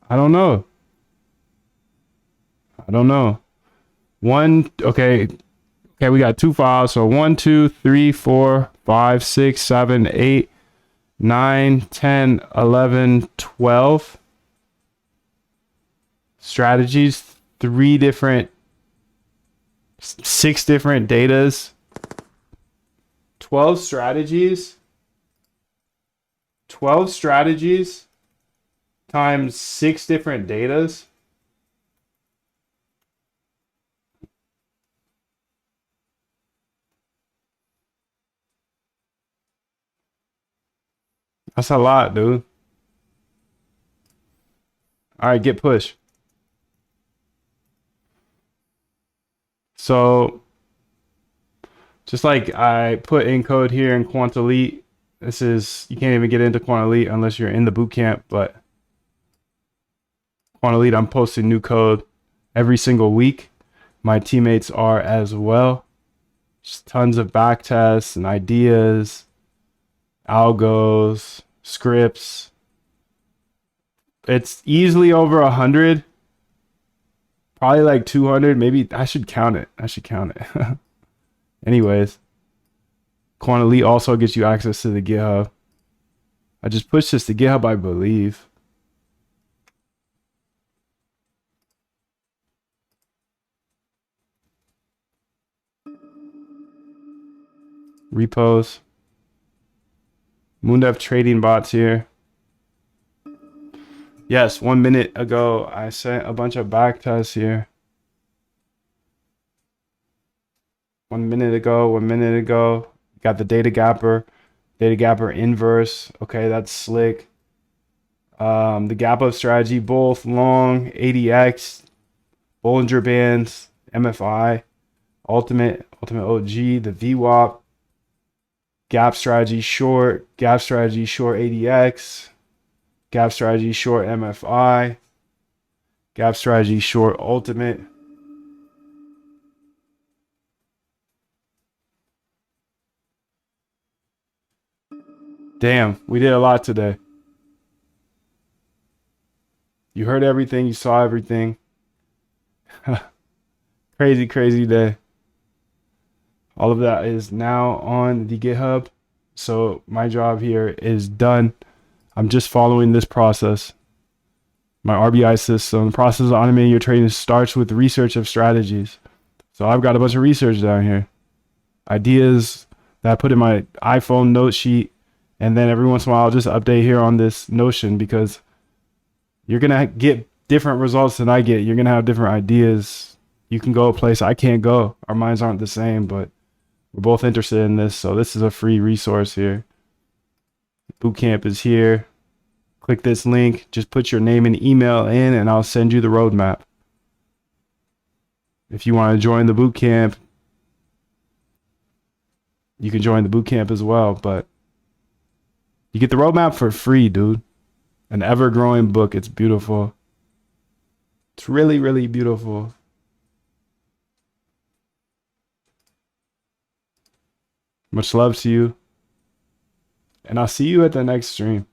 I don't know. Okay, we got two files. So 1, 2, 3, 4, 5, 6, 7, 8, 9, 10, 11, 12 strategies, 6 different datas, 12 strategies times 6 different datas. That's a lot, dude. All right, get push. So just like I put in code here in Quant Elite, This is, you can't even get into Quant Elite unless you're in the bootcamp, but Quant Elite, I'm posting new code every single week. My teammates are as well. Just tons of back tests and ideas, algos, scripts. It's easily over 100, probably like 200. Maybe I should count it. Anyways, Quant Elite also gets you access to the GitHub. I just pushed this to GitHub, I believe. Repos. Moondev trading bots here. Yes, 1 minute ago, I sent a bunch of back tests here. 1 minute ago. Got the data gapper inverse. Okay, that's slick. The gap up strategy, both long, ADX, Bollinger Bands, MFI, Ultimate OG, the VWAP, gap strategy short ADX, gap strategy short MFI, gap strategy short Ultimate. Damn, we did a lot today. You heard everything, you saw everything. Crazy day. All of that is now on the GitHub. So my job here is done. I'm just following this process. My RBI system, the process of automating your trading starts with research of strategies. So I've got a bunch of research down here. Ideas that I put in my iPhone note sheet. And then every once in a while, I'll just update here on this Notion, because you're going to get different results than I get. You're going to have different ideas. You can go a place I can't go. Our minds aren't the same, but we're both interested in this. So this is a free resource here. Bootcamp is here. Click this link. Just put your name and email in, and I'll send you the roadmap. If you want to join the bootcamp, you can join the bootcamp as well. But you get the roadmap for free, dude. An ever-growing book. It's beautiful. It's really beautiful. Much love to you. And I'll see you at the next stream.